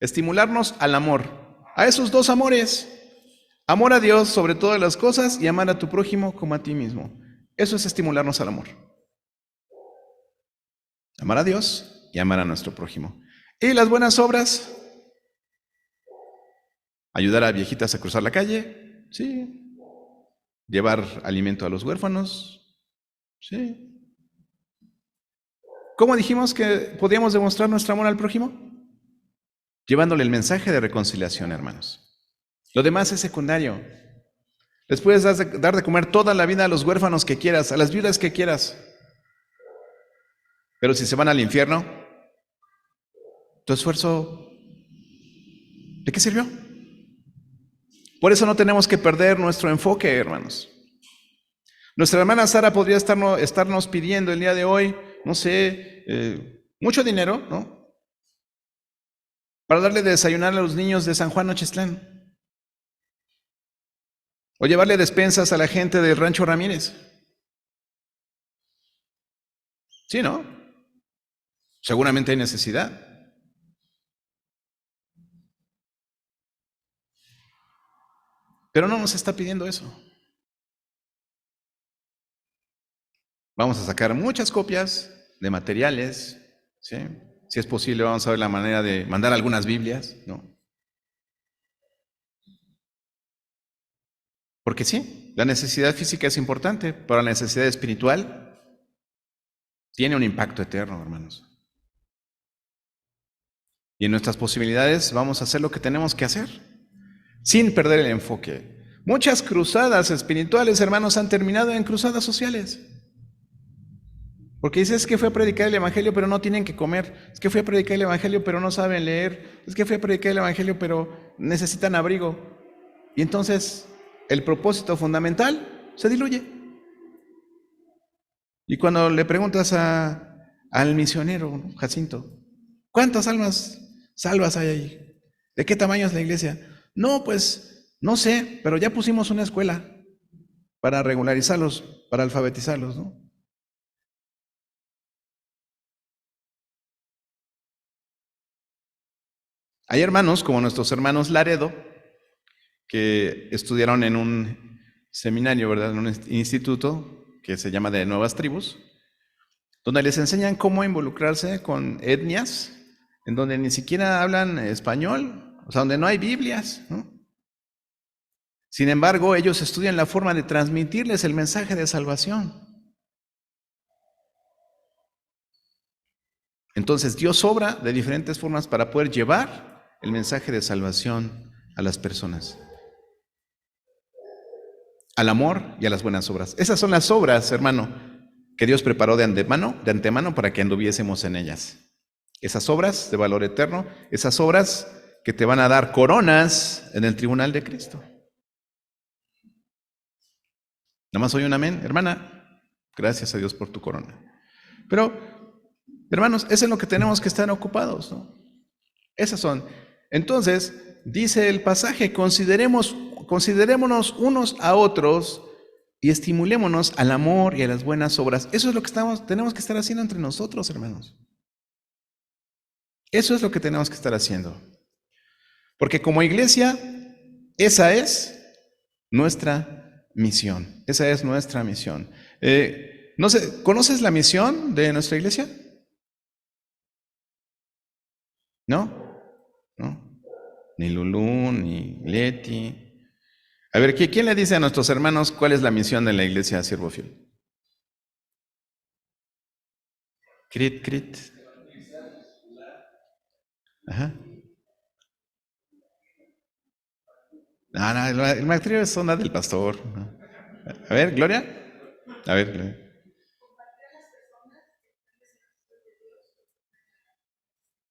Estimularnos al amor. A esos dos amores. Amor a Dios sobre todas las cosas y amar a tu prójimo como a ti mismo. Eso es estimularnos al amor. Amar a Dios y amar a nuestro prójimo. ¿Y las buenas obras? Ayudar a viejitas a cruzar la calle, sí. Llevar alimento a los huérfanos, sí. ¿Cómo dijimos que podíamos demostrar nuestro amor al prójimo? Llevándole el mensaje de reconciliación, hermanos. Lo demás es secundario. Les puedes dar de comer toda la vida a los huérfanos que quieras, a las viudas que quieras. Pero si se van al infierno, tu esfuerzo, ¿de qué sirvió? Por eso no tenemos que perder nuestro enfoque, hermanos. Nuestra hermana Sara podría estarnos pidiendo el día de hoy, no sé, mucho dinero, ¿no? Para darle de desayunar a los niños de San Juan Nochistlán. O llevarle despensas a la gente del Rancho Ramírez. Sí, ¿no? Seguramente hay necesidad. Pero no nos está pidiendo eso. Vamos a sacar muchas copias de materiales, ¿sí? Si es posible, vamos a ver la manera de mandar algunas Biblias, ¿no? Porque sí, la necesidad física es importante, pero la necesidad espiritual tiene un impacto eterno, hermanos. Y en nuestras posibilidades vamos a hacer lo que tenemos que hacer, sin perder el enfoque. Muchas cruzadas espirituales, hermanos, han terminado en cruzadas sociales. Porque dices, es que fui a predicar el Evangelio, pero no tienen que comer. Es que fui a predicar el Evangelio, pero no saben leer. Es que fui a predicar el Evangelio, pero necesitan abrigo. Y entonces el propósito fundamental se diluye. Y cuando le preguntas al misionero, ¿no? Jacinto, ¿cuántas almas salvas hay ahí? ¿De qué tamaño es la iglesia? No, pues no sé, pero ya pusimos una escuela para regularizarlos, para alfabetizarlos, ¿no? Hay hermanos, como nuestros hermanos Laredo, que estudiaron en un seminario, ¿verdad? En un instituto que se llama de Nuevas Tribus, donde les enseñan cómo involucrarse con etnias, en donde ni siquiera hablan español, o sea, donde no hay Biblias, ¿no? Sin embargo, ellos estudian la forma de transmitirles el mensaje de salvación. Entonces, Dios obra de diferentes formas para poder llevar el mensaje de salvación a las personas. Al amor y a las buenas obras. Esas son las obras, hermano, que Dios preparó de antemano para que anduviésemos en ellas. Esas obras de valor eterno, esas obras que te van a dar coronas en el tribunal de Cristo. Nada más oye un amén, hermana. Gracias a Dios por tu corona. Pero, hermanos, eso es lo que tenemos que estar ocupados, ¿no? Esas son. Entonces, dice el pasaje, considerémonos unos a otros y estimulémonos al amor y a las buenas obras. Eso es lo que tenemos que estar haciendo entre nosotros, hermanos. Eso es lo que tenemos que estar haciendo. Porque como iglesia, esa es nuestra misión. Esa es nuestra misión. No sé, ¿conoces la misión de nuestra iglesia? ¿No? ¿No? Ni Lulú, ni Leti. A ver, ¿quién le dice a nuestros hermanos cuál es la misión de la iglesia Siervo Fiel? Crit, crit. Ajá. No, no, el martirio es onda del pastor. ¿No? A ver, Gloria. A ver, Gloria.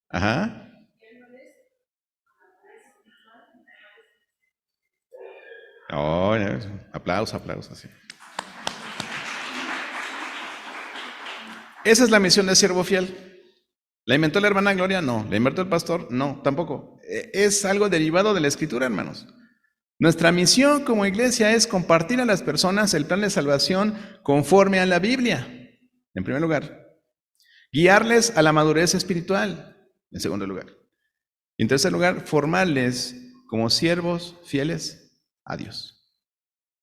Ajá. Oh, aplausos, aplausos. Sí. Esa es la misión de Siervo Fiel. ¿La inventó la hermana Gloria? No. ¿La inventó el pastor? No, tampoco. Es algo derivado de la Escritura, hermanos. Nuestra misión como iglesia es compartir a las personas el plan de salvación conforme a la Biblia, en primer lugar. Guiarles a la madurez espiritual, en segundo lugar. Y en tercer lugar, formarles como siervos fieles a Dios.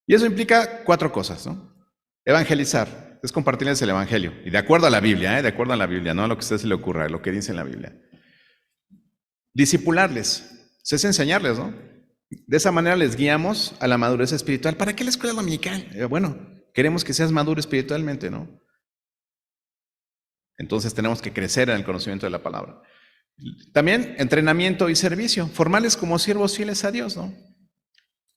Y eso implica 4 cosas, ¿no? Evangelizar, es compartirles el Evangelio. Y de acuerdo a la Biblia, de acuerdo a la Biblia, no a lo que a usted se le ocurra, a lo que dice en la Biblia. Discipularles, es enseñarles, ¿no? De esa manera les guiamos a la madurez espiritual. ¿Para qué la escuela dominical? Bueno, queremos que seas maduro espiritualmente, ¿no? Entonces tenemos que crecer en el conocimiento de la palabra. También entrenamiento y servicio, formarles como siervos fieles a Dios, ¿no?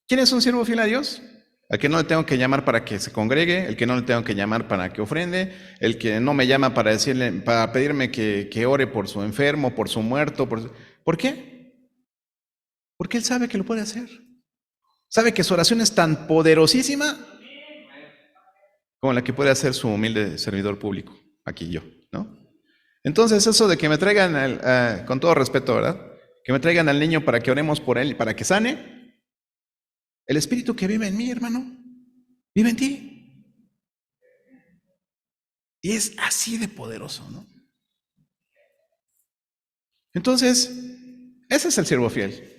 ¿Quién es un siervo fiel a Dios? Al que no le tengo que llamar para que se congregue, el que no le tengo que llamar para que ofrende, el que no me llama para decirle, para pedirme que ore por su enfermo, por su muerto. ¿Por qué? Porque él sabe que lo puede hacer. Sabe que su oración es tan poderosísima como la que puede hacer su humilde servidor público, aquí yo, ¿no? Entonces eso de que me traigan, con todo respeto, ¿verdad? Que me traigan al niño para que oremos por él y para que sane, el espíritu que vive en mí, hermano, vive en ti. Y es así de poderoso, ¿no? Entonces, ese es el siervo fiel.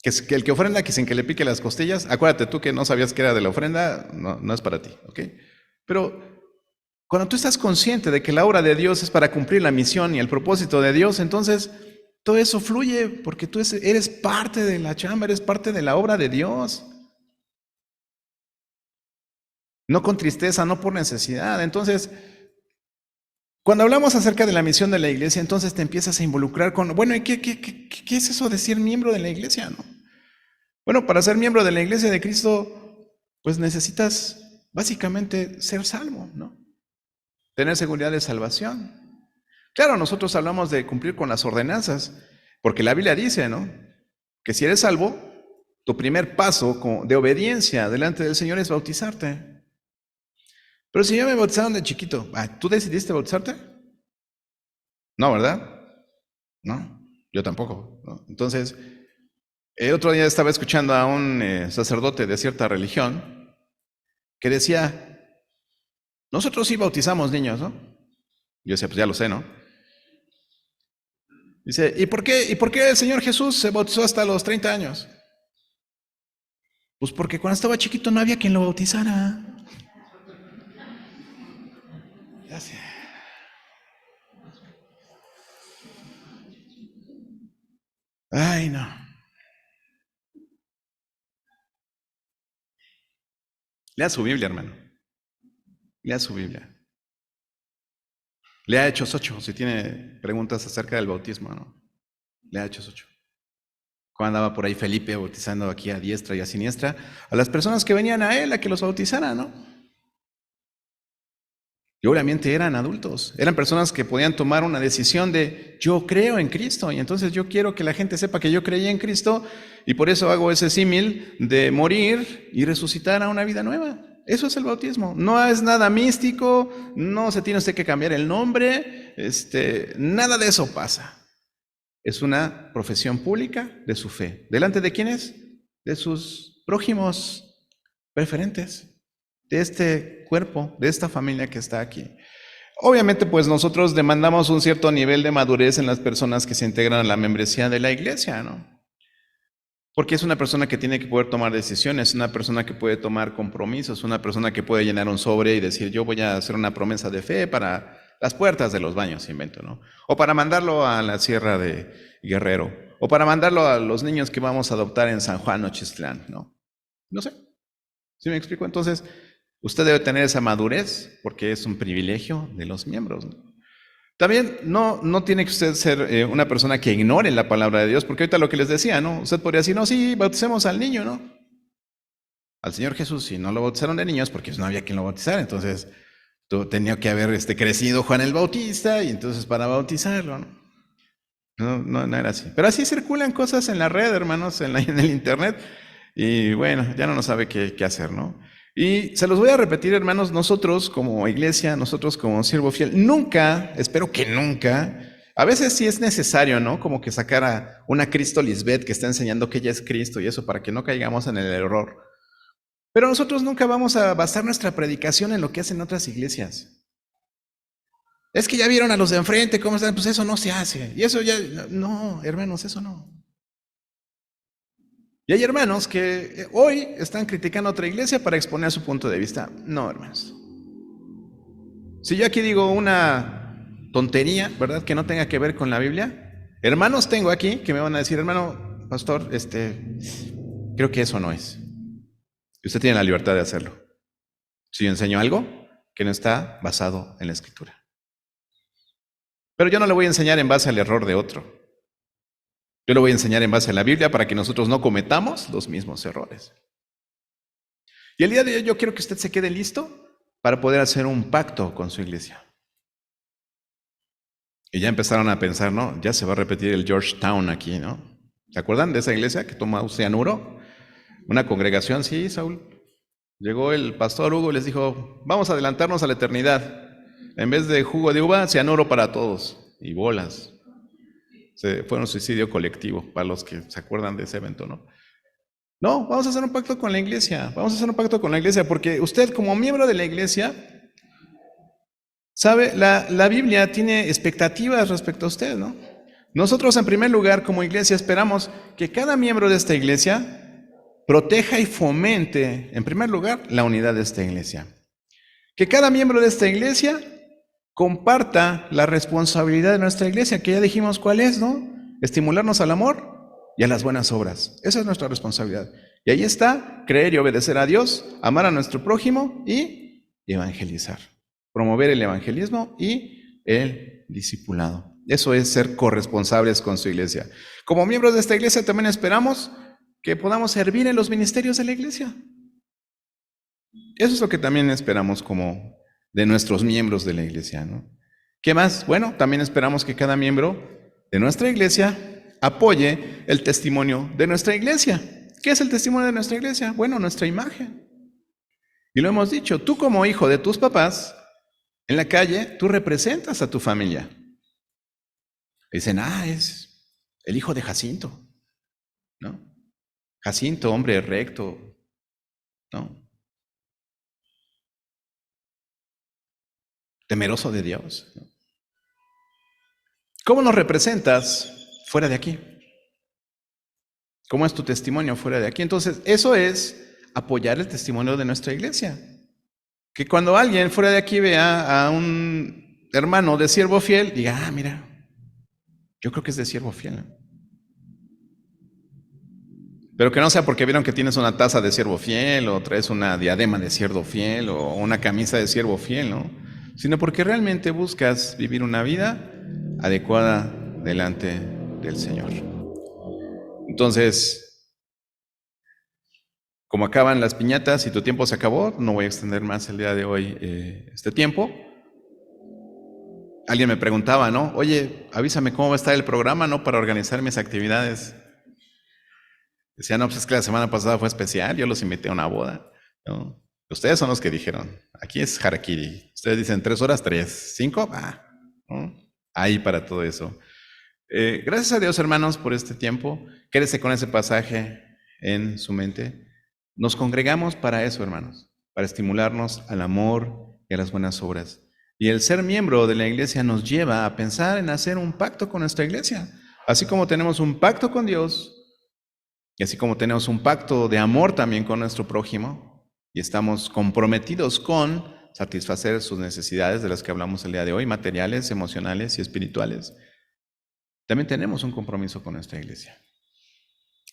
Que el que ofrenda, que sin que le pique las costillas, acuérdate tú que no sabías que era de la ofrenda, no es para ti, ¿ok? Pero cuando tú estás consciente de que la obra de Dios es para cumplir la misión y el propósito de Dios, entonces todo eso fluye porque tú eres parte de la chamba, eres parte de la obra de Dios. No con tristeza, no por necesidad. Entonces, cuando hablamos acerca de la misión de la iglesia, entonces te empiezas a involucrar con, bueno, ¿y qué es eso de ser miembro de la iglesia, no? Bueno, para ser miembro de la iglesia de Cristo, pues necesitas básicamente ser salvo, ¿no? Tener seguridad de salvación. Claro, nosotros hablamos de cumplir con las ordenanzas, porque la Biblia dice, ¿no? Que si eres salvo, tu primer paso de obediencia delante del Señor es bautizarte. Pero si ya me bautizaron de chiquito, ¿tú decidiste bautizarte? No, ¿verdad? No, yo tampoco, ¿no? Entonces, el otro día estaba escuchando a un sacerdote de cierta religión que decía, nosotros sí bautizamos niños, ¿no? Yo decía, pues ya lo sé, ¿no? Dice, ¿y por qué el Señor Jesús se bautizó hasta los 30 años? Pues porque cuando estaba chiquito no había quien lo bautizara. Ya sé. Ay, no. Lea su Biblia, hermano. Lea su Biblia. Lea Hechos 8, si tiene preguntas acerca del bautismo, ¿no? Lea Hechos 8. Cuando andaba por ahí Felipe bautizando aquí a diestra y a siniestra a las personas que venían a él a que los bautizara, ¿no? Y obviamente eran adultos, eran personas que podían tomar una decisión de yo creo en Cristo y entonces yo quiero que la gente sepa que yo creí en Cristo y por eso hago ese símil de morir y resucitar a una vida nueva. Eso es el bautismo. No es nada místico, no se tiene usted que cambiar el nombre, nada de eso pasa. Es una profesión pública de su fe. ¿Delante de quiénes? De sus prójimos preferentes, de este cuerpo, de esta familia que está aquí. Obviamente, pues nosotros demandamos un cierto nivel de madurez en las personas que se integran a la membresía de la iglesia, ¿no? Porque es una persona que tiene que poder tomar decisiones, una persona que puede tomar compromisos, una persona que puede llenar un sobre y decir, yo voy a hacer una promesa de fe para las puertas de los baños, invento, ¿no? O para mandarlo a la Sierra de Guerrero, o para mandarlo a los niños que vamos a adoptar en San Juan o Chistlán, ¿no? No sé, ¿sí me explico? Entonces, usted debe tener esa madurez porque es un privilegio de los miembros, ¿no? También no tiene que usted ser una persona que ignore la palabra de Dios, porque ahorita lo que les decía, ¿no? Usted podría decir, no, sí, bauticemos al niño, ¿no? Al Señor Jesús, si no lo bautizaron de niños, porque no había quien lo bautizara, entonces tenía que haber crecido Juan el Bautista, y entonces para bautizarlo, ¿no? No era así. Pero así circulan cosas en la red, hermanos, en el internet, y bueno, ya no sabe qué hacer, ¿no? Y se los voy a repetir, hermanos, nosotros como iglesia, nosotros como siervo fiel, nunca, espero que nunca, a veces sí es necesario, ¿no? Como que sacar a una Cristo Lisbeth que está enseñando que ella es Cristo y eso, para que no caigamos en el error. Pero nosotros nunca vamos a basar nuestra predicación en lo que hacen otras iglesias. Es que ya vieron a los de enfrente, ¿cómo están? Pues eso no se hace. Y eso ya, no, hermanos, eso no. Y hay hermanos que hoy están criticando a otra iglesia para exponer su punto de vista. No, hermanos. Si yo aquí digo una tontería, ¿verdad? Que no tenga que ver con la Biblia, hermanos tengo aquí que me van a decir, hermano, pastor, creo que eso no es. Y usted tiene la libertad de hacerlo. Si yo enseño algo que no está basado en la Escritura. Pero yo no le voy a enseñar en base al error de otro. Yo le voy a enseñar en base a la Biblia para que nosotros no cometamos los mismos errores. Y el día de hoy yo quiero que usted se quede listo para poder hacer un pacto con su iglesia. Y ya empezaron a pensar, ¿no? Ya se va a repetir el Georgetown aquí, ¿no? ¿Se acuerdan de esa iglesia que toma cianuro? Una congregación, sí, Saúl. Llegó el pastor Hugo y les dijo, vamos a adelantarnos a la eternidad. En vez de jugo de uva, cianuro para todos. Y bolas. Fue un suicidio colectivo, para los que se acuerdan de ese evento, ¿no? No, vamos a hacer un pacto con la iglesia. Vamos a hacer un pacto con la iglesia, porque usted como miembro de la iglesia, sabe, la Biblia tiene expectativas respecto a usted, ¿no? Nosotros en primer lugar como iglesia esperamos que cada miembro de esta iglesia proteja y fomente, en primer lugar, la unidad de esta iglesia. Que cada miembro de esta iglesia comparta la responsabilidad de nuestra iglesia, que ya dijimos cuál es, ¿no? Estimularnos al amor y a las buenas obras. Esa es nuestra responsabilidad. Y ahí está, creer y obedecer a Dios, amar a nuestro prójimo y evangelizar. Promover el evangelismo y el discipulado. Eso es ser corresponsables con su iglesia. Como miembros de esta iglesia también esperamos que podamos servir en los ministerios de la iglesia. Eso es lo que también esperamos como de nuestros miembros de la iglesia, ¿no? ¿Qué más? Bueno, también esperamos que cada miembro de nuestra iglesia apoye el testimonio de nuestra iglesia. ¿Qué es el testimonio de nuestra iglesia? Bueno, nuestra imagen. Y lo hemos dicho, tú como hijo de tus papás, en la calle, tú representas a tu familia. Dicen, es el hijo de Jacinto, ¿no? Jacinto, hombre recto, ¿no? Temeroso de Dios, ¿no? ¿Cómo nos representas fuera de aquí? ¿Cómo es tu testimonio fuera de aquí? Entonces, eso es apoyar el testimonio de nuestra iglesia. Que cuando alguien fuera de aquí vea a un hermano de siervo fiel, diga, mira, yo creo que es de siervo fiel, ¿no? Pero que no sea porque vieron que tienes una taza de siervo fiel, o traes una diadema de siervo fiel, o una camisa de siervo fiel, ¿no? Sino porque realmente buscas vivir una vida adecuada delante del Señor. Entonces, como acaban las piñatas y tu tiempo se acabó, no voy a extender más el día de hoy este tiempo. Alguien me preguntaba, ¿no? Oye, avísame cómo va a estar el programa, ¿no? Para organizar mis actividades. Decía, no, pues es que la semana pasada fue especial, yo los invité a una boda, ¿no? Ustedes son los que dijeron, aquí es Harakiri. Ustedes dicen 3 horas, 3, 5, ¿no? Ahí para todo eso. Gracias a Dios, hermanos, por este tiempo. Quédese con ese pasaje en su mente. Nos congregamos para eso, hermanos, para estimularnos al amor y a las buenas obras. Y el ser miembro de la iglesia nos lleva a pensar en hacer un pacto con nuestra iglesia. Así como tenemos un pacto con Dios, y así como tenemos un pacto de amor también con nuestro prójimo, y estamos comprometidos con satisfacer sus necesidades de las que hablamos el día de hoy, materiales, emocionales y espirituales, también tenemos un compromiso con nuestra iglesia.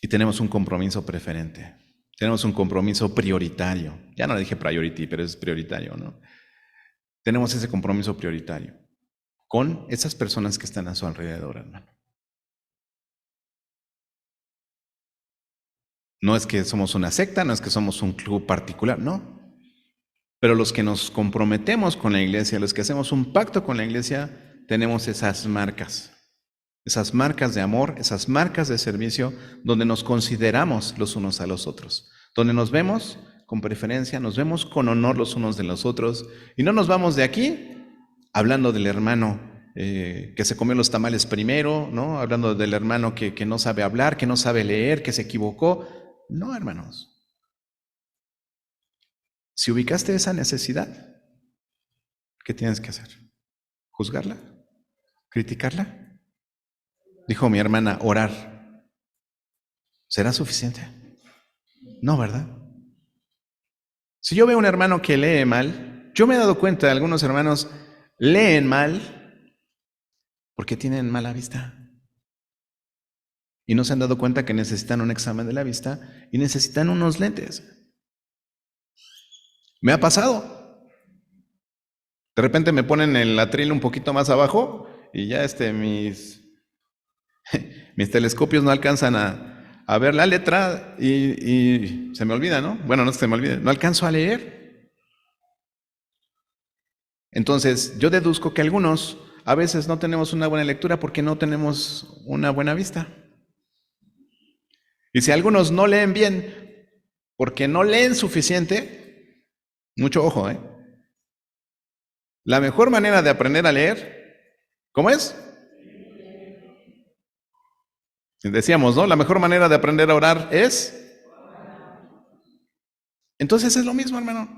Y tenemos un compromiso preferente. Tenemos un compromiso prioritario. Ya no dije priority, pero es prioritario, ¿no? Tenemos ese compromiso prioritario con esas personas que están a su alrededor, hermano. No es que somos una secta, no es que somos un club particular, no. Pero los que nos comprometemos con la iglesia, los que hacemos un pacto con la iglesia, tenemos esas marcas de amor, esas marcas de servicio, donde nos consideramos los unos a los otros, donde nos vemos con preferencia, nos vemos con honor los unos de los otros, y no nos vamos de aquí hablando del hermano que se comió los tamales primero, ¿no? Hablando del hermano que no sabe hablar, que no sabe leer, que se equivocó. No, hermanos. Si ubicaste esa necesidad, ¿qué tienes que hacer? ¿Juzgarla? ¿Criticarla? Dijo mi hermana, orar. ¿Será suficiente? No, ¿verdad? Si yo veo a un hermano que lee mal, yo me he dado cuenta, algunos hermanos leen mal porque tienen mala vista. Y no se han dado cuenta que necesitan un examen de la vista y necesitan unos lentes. Me ha pasado. De repente me ponen el atril un poquito más abajo y ya mis telescopios no alcanzan a ver la letra y se me olvida, ¿no? Bueno, no es que se me olvide, no alcanzo a leer. Entonces, yo deduzco que algunos a veces no tenemos una buena lectura porque no tenemos una buena vista. Y si algunos no leen bien porque no leen suficiente, mucho ojo, ¿eh? La mejor manera de aprender a leer, ¿cómo es? Decíamos, ¿no? La mejor manera de aprender a orar es... Entonces es lo mismo, hermano.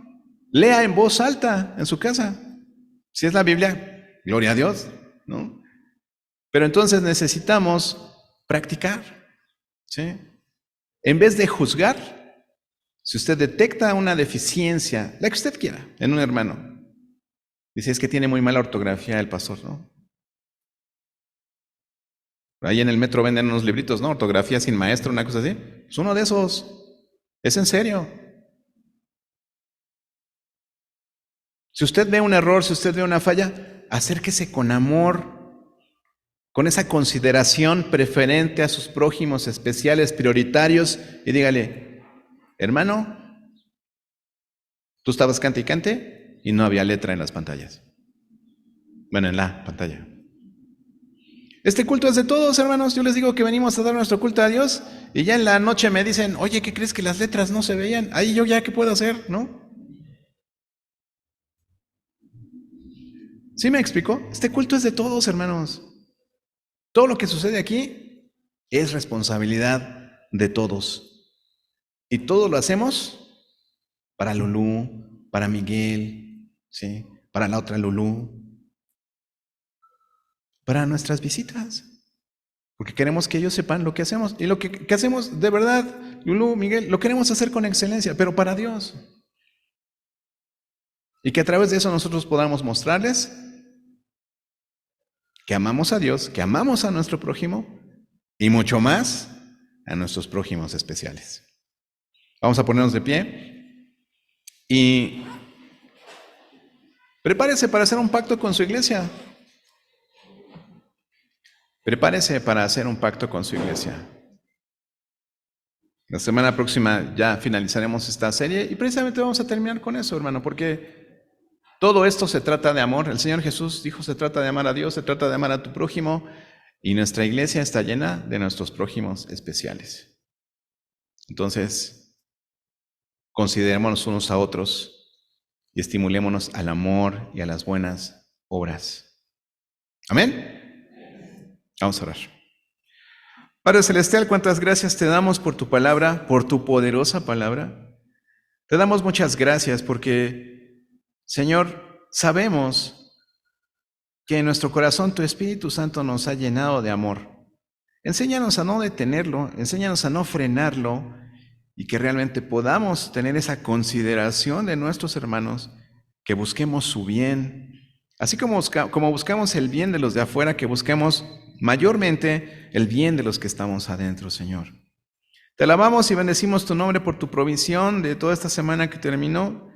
Lea en voz alta en su casa. Si es la Biblia, gloria a Dios, ¿no? Pero entonces necesitamos practicar, ¿sí? En vez de juzgar, si usted detecta una deficiencia, la que usted quiera, en un hermano, dice, es que tiene muy mala ortografía el pastor, ¿no? Ahí en el metro venden unos libritos, ¿no? Ortografía sin maestro, una cosa así. Es uno de esos. Es en serio. Si usted ve un error, si usted ve una falla, acérquese con amor, con esa consideración preferente a sus prójimos especiales, prioritarios, y dígale, hermano, tú estabas cante y cante y no había letra en las pantallas. Bueno, en la pantalla. Este culto es de todos, hermanos. Yo les digo que venimos a dar nuestro culto a Dios y ya en la noche me dicen, oye, ¿qué crees que las letras no se veían? Ahí yo ya, ¿qué puedo hacer? ¿No? ¿Sí me explicó? Este culto es de todos, hermanos. Todo lo que sucede aquí es responsabilidad de todos. Y todo lo hacemos para Lulú, para Miguel, ¿sí? Para la otra Lulú, para nuestras visitas. Porque queremos que ellos sepan lo que hacemos. Y lo que hacemos, de verdad, Lulú, Miguel, lo queremos hacer con excelencia, pero para Dios. Y que a través de eso nosotros podamos mostrarles que amamos a Dios, que amamos a nuestro prójimo y mucho más a nuestros prójimos especiales. Vamos a ponernos de pie y prepárese para hacer un pacto con su iglesia. Prepárese para hacer un pacto con su iglesia. La semana próxima ya finalizaremos esta serie y precisamente vamos a terminar con eso, hermano, porque todo esto se trata de amor. El Señor Jesús dijo, se trata de amar a Dios, se trata de amar a tu prójimo, y nuestra iglesia está llena de nuestros prójimos especiales. Entonces, considerémonos unos a otros y estimulémonos al amor y a las buenas obras. Amén. Vamos a orar. Padre Celestial, cuántas gracias te damos por tu palabra, por tu poderosa palabra. Te damos muchas gracias porque, Señor, sabemos que en nuestro corazón tu Espíritu Santo nos ha llenado de amor. Enséñanos a no detenerlo, enséñanos a no frenarlo y que realmente podamos tener esa consideración de nuestros hermanos, que busquemos su bien, así como buscamos el bien de los de afuera, que busquemos mayormente el bien de los que estamos adentro, Señor. Te alabamos y bendecimos tu nombre por tu provisión de toda esta semana que terminó.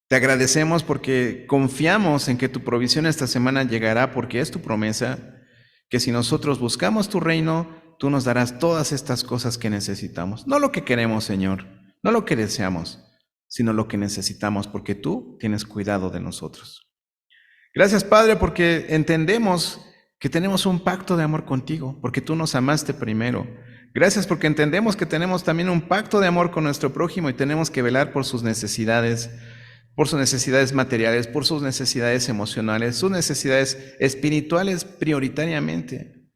Te agradecemos porque confiamos en que tu provisión esta semana llegará, porque es tu promesa, que si nosotros buscamos tu reino, tú nos darás todas estas cosas que necesitamos. No lo que queremos, Señor, no lo que deseamos, sino lo que necesitamos, porque tú tienes cuidado de nosotros. Gracias, Padre, porque entendemos que tenemos un pacto de amor contigo, porque tú nos amaste primero. Gracias porque entendemos que tenemos también un pacto de amor con nuestro prójimo y tenemos que velar por sus necesidades materiales, por sus necesidades emocionales, sus necesidades espirituales prioritariamente.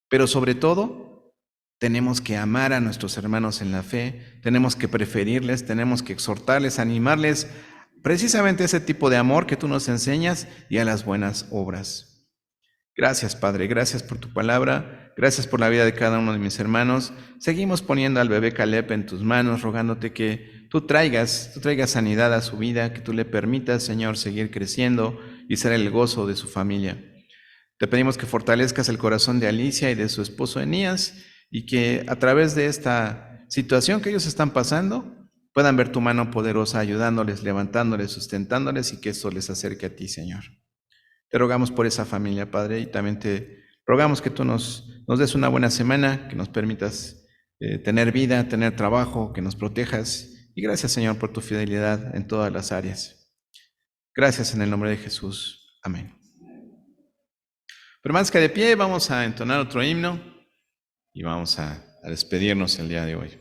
Pero sobre todo, tenemos que amar a nuestros hermanos en la fe, tenemos que preferirles, tenemos que exhortarles, animarles precisamente a ese tipo de amor que tú nos enseñas y a las buenas obras. Gracias, Padre, gracias por tu palabra, gracias por la vida de cada uno de mis hermanos. Seguimos poniendo al bebé Caleb en tus manos, rogándote que tú traigas sanidad a su vida, que tú le permitas, Señor, seguir creciendo y ser el gozo de su familia. Te pedimos que fortalezcas el corazón de Alicia y de su esposo Enías y que a través de esta situación que ellos están pasando puedan ver tu mano poderosa ayudándoles, levantándoles, sustentándoles y que esto les acerque a ti, Señor. Te rogamos por esa familia, Padre, y también te rogamos que tú nos des una buena semana, que nos permitas tener vida, tener trabajo, que nos protejas. Y gracias, Señor, por tu fidelidad en todas las áreas. Gracias en el nombre de Jesús. Amén. Permanezca de pie, vamos a entonar otro himno y vamos a despedirnos el día de hoy.